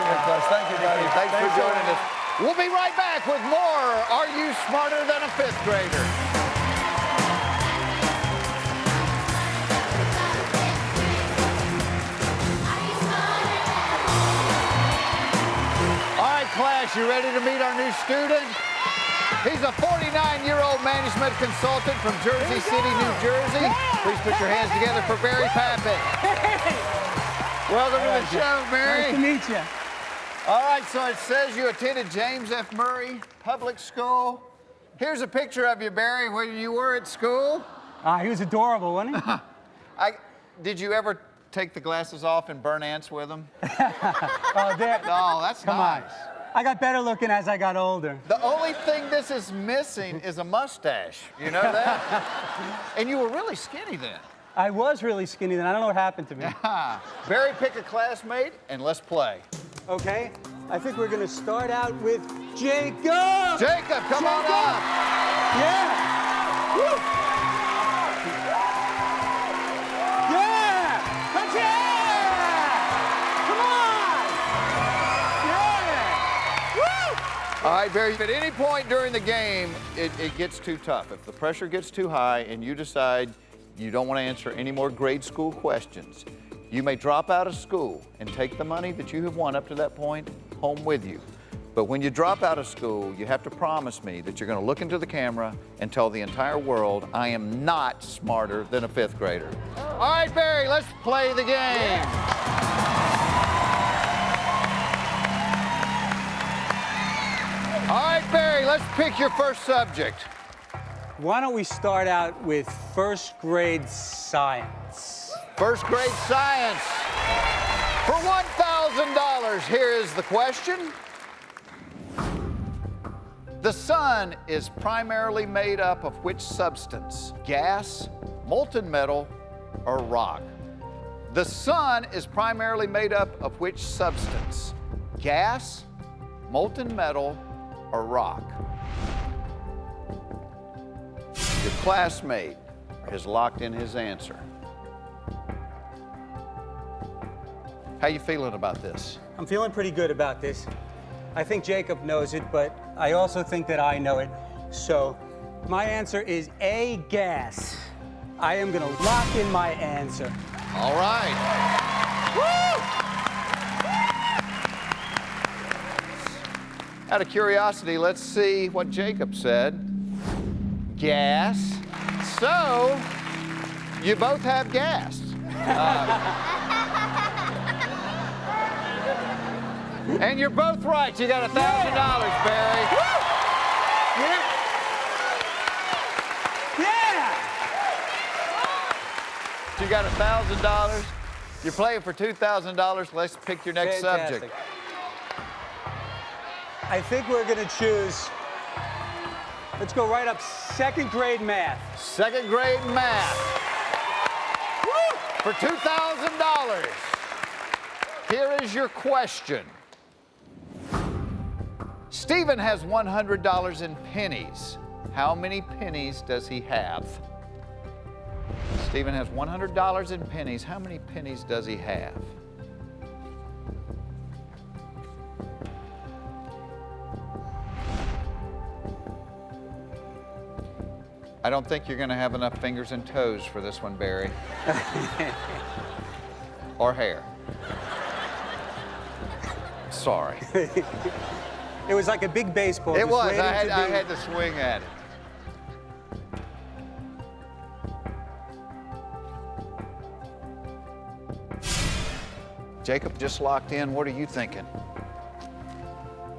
Thank you, buddy. Thanks for joining us. We'll be right back with more Are You Smarter Than a 5th Grader? All right, class, you ready to meet our new student? He's a 49-year-old management consultant from Jersey City, New Jersey. Please put your hands together for Barry Pappas. Welcome to the show, Barry. Nice to meet you. All right, so it says you attended James F. Murray Public School. Here's a picture of you, Barry, where you were at school. He was adorable, wasn't he? Did you ever take the glasses off and burn ants with them? Oh, there. No, that's Come nice. on. I got better looking as I got older. The only thing this is missing is a mustache. You know that? And you were really skinny then. I was really skinny then. I don't know what happened to me. Barry, pick a classmate and let's play. Okay. I think we're going to start out with Jacob. Jacob, come on up. Yeah. Woo. Yeah. Come on. Yeah. Woo. All right, Barry, if at any point during the game it gets too tough, if the pressure gets too high and you decide you don't want to answer any more grade school questions, you may drop out of school and take the money that you have won up to that point home with you. But when you drop out of school, you have to promise me that you're going to look into the camera and tell the entire world, I am not smarter than a 5th grader. All right, Barry, let's play the game. All right, Barry, let's pick your first subject. Why don't we start out with 1st grade science? 1st grade science. For $1,000, here is the question. The sun is primarily made up of which substance? Gas, molten metal, or rock? The sun is primarily made up of which substance? Gas, molten metal, or rock? Your classmate has locked in his answer. How you feeling about this? I'm feeling pretty good about this. I think Jacob knows it, but I also think that I know it. So my answer is A, gas. I am gonna lock in my answer. All right. Woo! Out of curiosity, let's see what Jacob said. Gas. So, you both have gas. And you're both right. You got $1,000, Barry. Yeah. Yeah. You got $1,000. You're playing for $2,000. Let's pick your next Fantastic. subject. I think we're gonna choose, let's go right up 2nd grade math. 2nd grade math. Woo! For $2,000. Here is your question. Stephen has $100 in pennies. How many pennies does he have? Stephen has $100 in pennies. How many pennies does he have? I don't think you're going to have enough fingers and toes for this one, Barry. Or hair. Sorry. It was like a big baseball. It just was. waiting I to had to swing at it. Jacob just locked in. What are you thinking?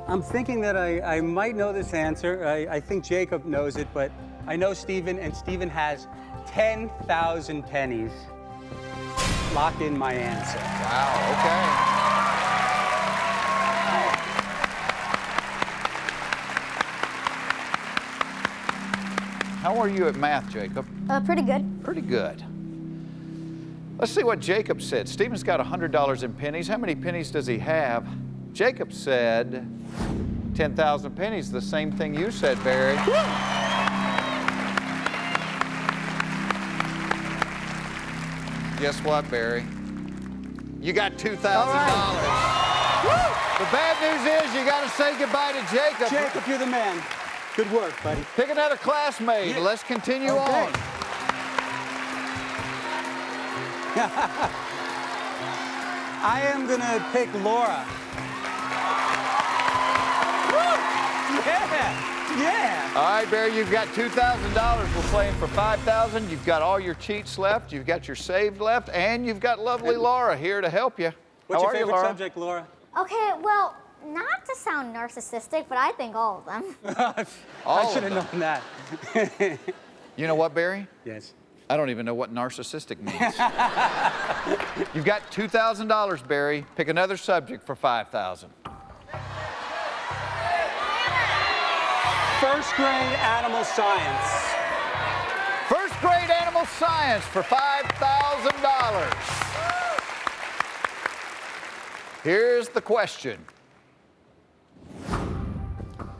I'm thinking that I might know this answer. I think Jacob knows it, but I know Stephen, and Stephen has 10,000 pennies. Lock in my answer. Wow, okay. How are you at math, Jacob? Pretty good. Pretty good. Let's see what Jacob said. Stephen's got $100 in pennies. How many pennies does he have? Jacob said 10,000 pennies, the same thing you said, Barry. Guess what, Barry? You got $2,000. The bad news is you got to say goodbye to Jacob. Jacob, you're the man. Good work, buddy. Pick another classmate. Yeah. Let's continue on. I am going to pick Laura. Yeah. All right, Barry, you've got $2,000. We're playing for $5,000. You've got all your cheats left. You've got your saved left, and you've got lovely Laura here to help you. What's your favorite Laura? subject, Laura? Okay, well, not to sound narcissistic, but I think all of them. I should have known that. You know what, Barry? Yes. I don't even know what narcissistic means. You've got $2,000, Barry. Pick another subject for $5,000. First grade animal science. First grade animal science for $5,000. Here's the question.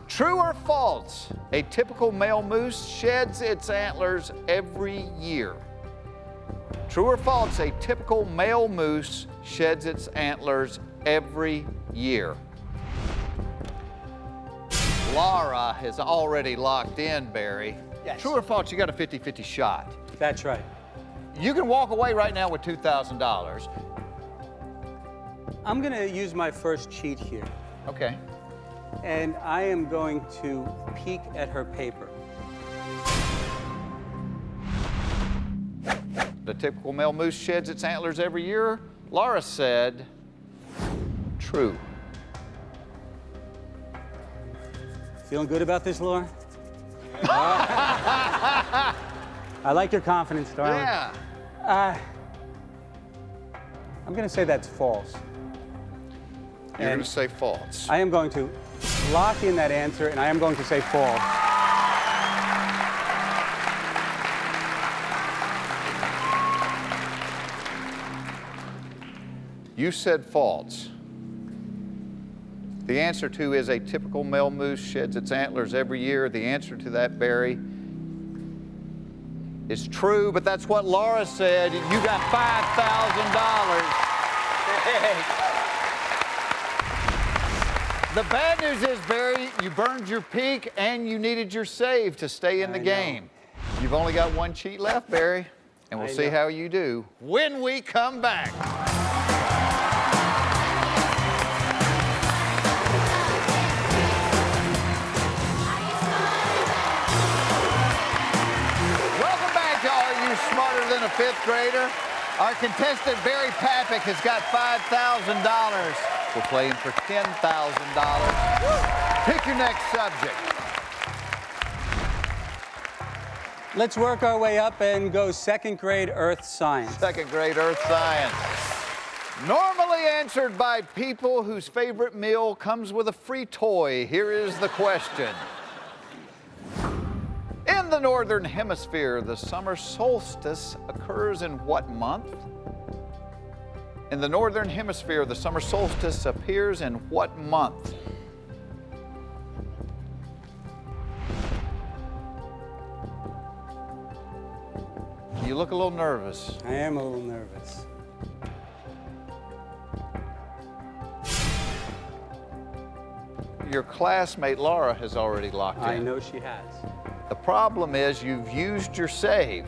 True or false, a typical male moose sheds its antlers every year? True or false, a typical male moose sheds its antlers every year? Laura has already locked in, Barry. Yes. True or false, you got a 50-50 shot. That's right. You can walk away right now with $2,000. I'm going to use my first cheat here. Okay. And I am going to peek at her paper. The typical male moose sheds its antlers every year. Laura said, true. Feeling good about this, Laura? I like your confidence, darling. Yeah. I'm going to say that's false. You're going to say false. I am going to lock in that answer, and I am going to say false. You said false. The answer to is a typical male moose sheds its antlers every year. The answer to that, Barry, is true, but that's what Laura said. You got $5,000. The bad news is, Barry, you burned your peak and you needed your save to stay in the game. You've only got one cheat left, Barry, and we'll see how you do when we come back. Smarter than a fifth grader. Our contestant, Barry Papik, has got $5,000. We're playing for $10,000. Pick your next subject. Let's work our way up and go second grade earth science. Second grade earth science. Normally answered by people whose favorite meal comes with a free toy. Here is the question. In the Northern Hemisphere, the summer solstice occurs in what month? In the Northern Hemisphere, the summer solstice appears in what month? You look a little nervous. I am a little nervous. Your classmate, Laura, has already locked in. I know she has. The problem is you've used your save,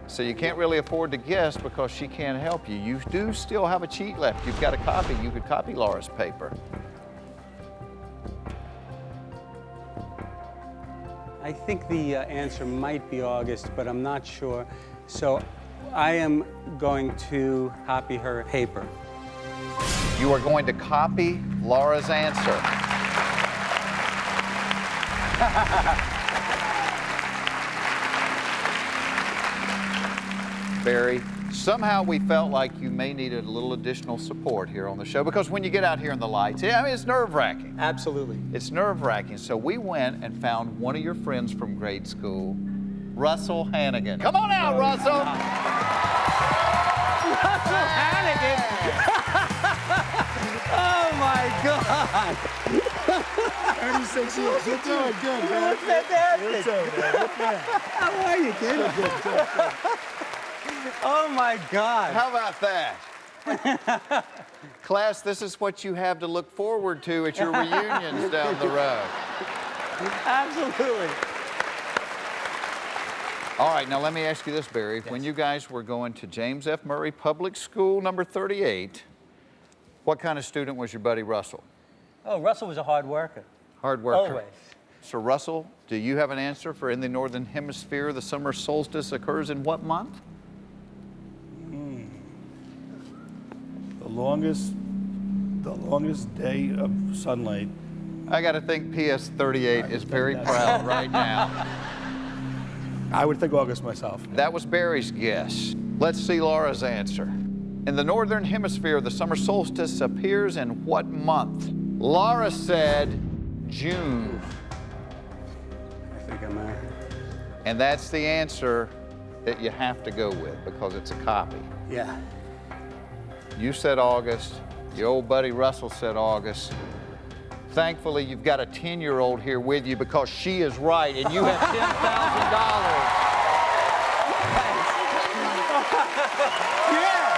so you can't really afford to guess because she can't help you. You do still have a cheat left. You've got a copy. You could copy Laura's paper. I think the answer might be August, but I'm not sure. So I am going to copy her paper. You are going to copy Laura's answer. Barry, somehow we felt like you may need a little additional support here on the show because when you get out here in the lights, I mean, it's nerve-wracking. Absolutely. It's nerve-wracking. So we went and found one of your friends from grade school, Russell Hannigan. Come on out, Russell. Russell Hannigan. Oh my God. 36 years. You're doing good, man. That's fantastic. You're doing good, man. How are you, kid? Oh my God. How about that? Class, this is what you have to look forward to at your reunions down the road. Absolutely. All right, now let me ask you this, Barry. Yes. When you guys were going to James F. Murray Public School, number 38, what kind of student was your buddy Russell? Oh, Russell was a hard worker. Hard worker. Always. So, Russell, do you have an answer for in the Northern Hemisphere, the summer solstice occurs in what month? The longest day of sunlight. I got to think PS 38 is very proud right now. I would think August myself. That was Barry's guess. Let's see Laura's answer. In the Northern Hemisphere, the summer solstice appears in what month? Laura said June. I think I'm there. And that's the answer that you have to go with because it's a copy. Yeah. You said August. Your old buddy Russell said August. Thankfully, you've got a 10-year-old here with you because she is right, and you have $10,000. Yeah.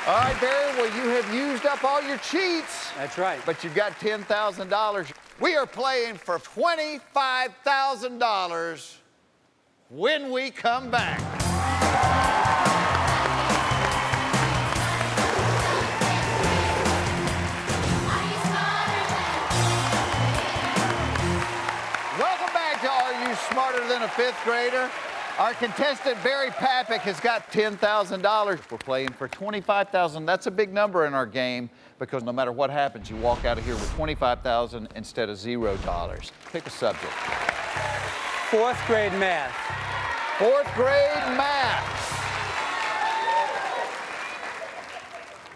All right, Barry, well, you have used up all your cheats. That's right. But you've got $10,000. We are playing for $25,000 when we come back. Welcome back to Are You Smarter Than a Fifth Grader? Our contestant, Barry Papick, has got $10,000. We're playing for $25,000. That's a big number in our game because no matter what happens, you walk out of here with $25,000 instead of $0. Pick a subject. Fourth grade math. Fourth grade math.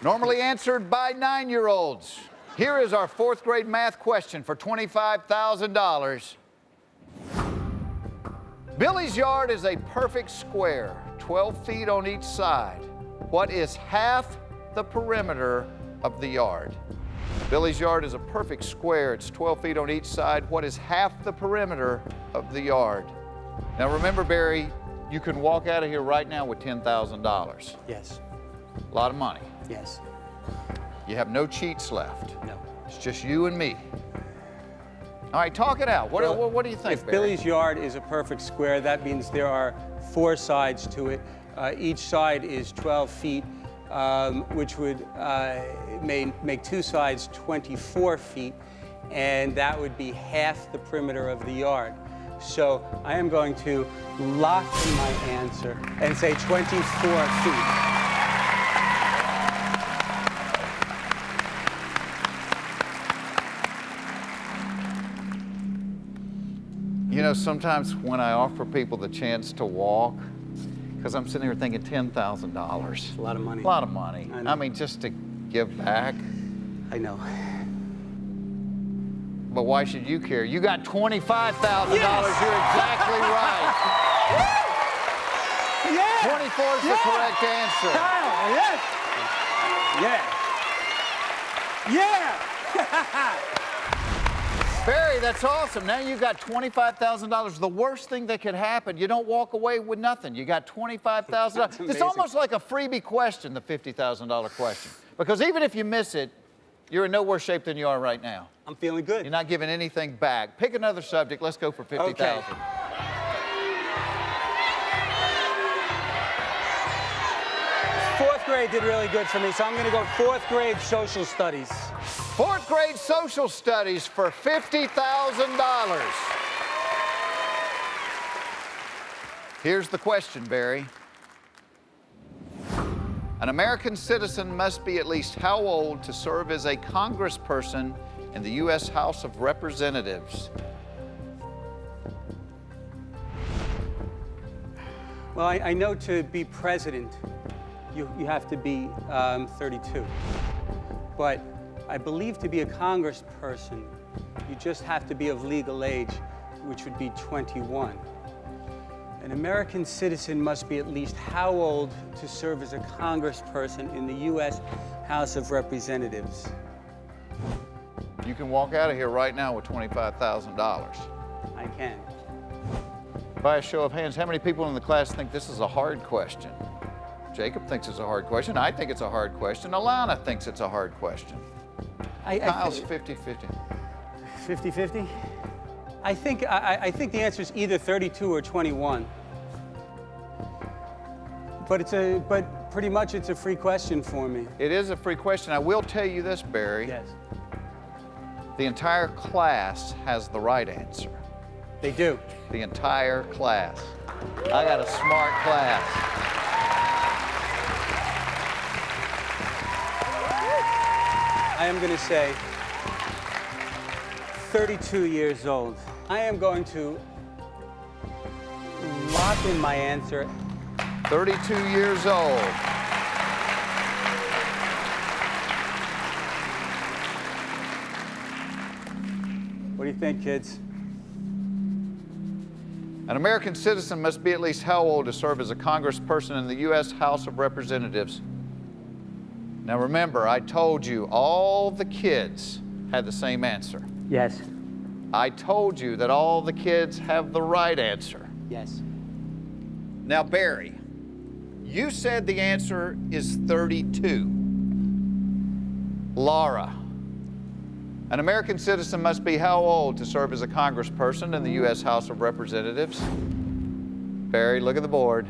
Normally answered by 9-year-olds. Here is our fourth grade math question for $25,000. Billy's yard is a perfect square, 12 feet on each side. What is half the perimeter of the yard? Billy's yard is a perfect square. It's 12 feet on each side. What is half the perimeter of the yard? Now remember, Barry, you can walk out of here right now with $10,000. Yes. A lot of money. Yes. You have no cheats left. No. It's just you and me. All right, talk it out. What do you think, If Barry? Billy's yard is a perfect square, that means there are 4 sides to it. Each side is 12 feet, which would make 2 sides 24 feet, and that would be half the perimeter of the yard. So I am going to lock in my answer and say 24 feet. You know, sometimes when I offer people the chance to walk, because I'm sitting here thinking $10,000. It's a lot of money. A lot of money. I mean, just to give back. I know. But why should you care? You got $25,000. Yes! You're exactly right. Yeah! 24 is the correct answer. Yes! Yeah! Barry, that's awesome. Now you got $25,000. The worst thing that could happen, you don't walk away with nothing. You got $25,000. It's almost like a freebie question, the $50,000 question. Because even if you miss it, you're in no worse shape than you are right now. I'm feeling good. You're not giving anything back. Pick another subject. Let's go for $50,000. Okay. Fourth grade did really good for me, so I'm going to go fourth grade social studies. Fourth grade social studies for $50,000. Here's the question, Barry. An American citizen must be at least how old to serve as a congressperson in the U.S. House of Representatives? Well, I know to be president, you have to be 32. But I believe to be a congressperson, you just have to be of legal age, which would be 21. An American citizen must be at least how old to serve as a congressperson in the U.S. House of Representatives? You can walk out of here right now with $25,000. I can. By a show of hands, how many people in the class think this is a hard question? Jacob thinks it's a hard question. I think it's a hard question. Alana thinks it's a hard question. Kyle's 50-50. 50-50? I think the answer is either 32 or 21. But pretty much it's a free question for me. It is a free question. I will tell you this, Barry. Yes. The entire class has the right answer. They do. The entire class. I got a smart class. I am going to say 32 years old. I am going to lock in my answer. 32 years old. What do you think, kids? An American citizen must be at least how old to serve as a congressperson in the U.S. House of Representatives? Now remember, I told you all the kids had the same answer. Yes. I told you that all the kids have the right answer. Yes. Now, Barry, you said the answer is 32. Laura, an American citizen must be how old to serve as a congressperson in the U.S. House of Representatives? Barry, look at the board.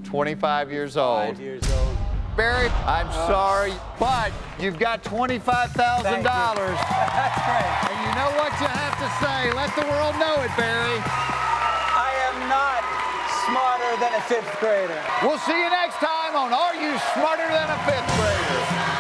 25 years old. 5 years old. Barry, I'm sorry, but you've got $25,000. That's great. And you know what you have to say. Let the world know it, Barry. I am not smarter than a 5th grader. We'll see you next time on Are You Smarter Than a 5th Grader?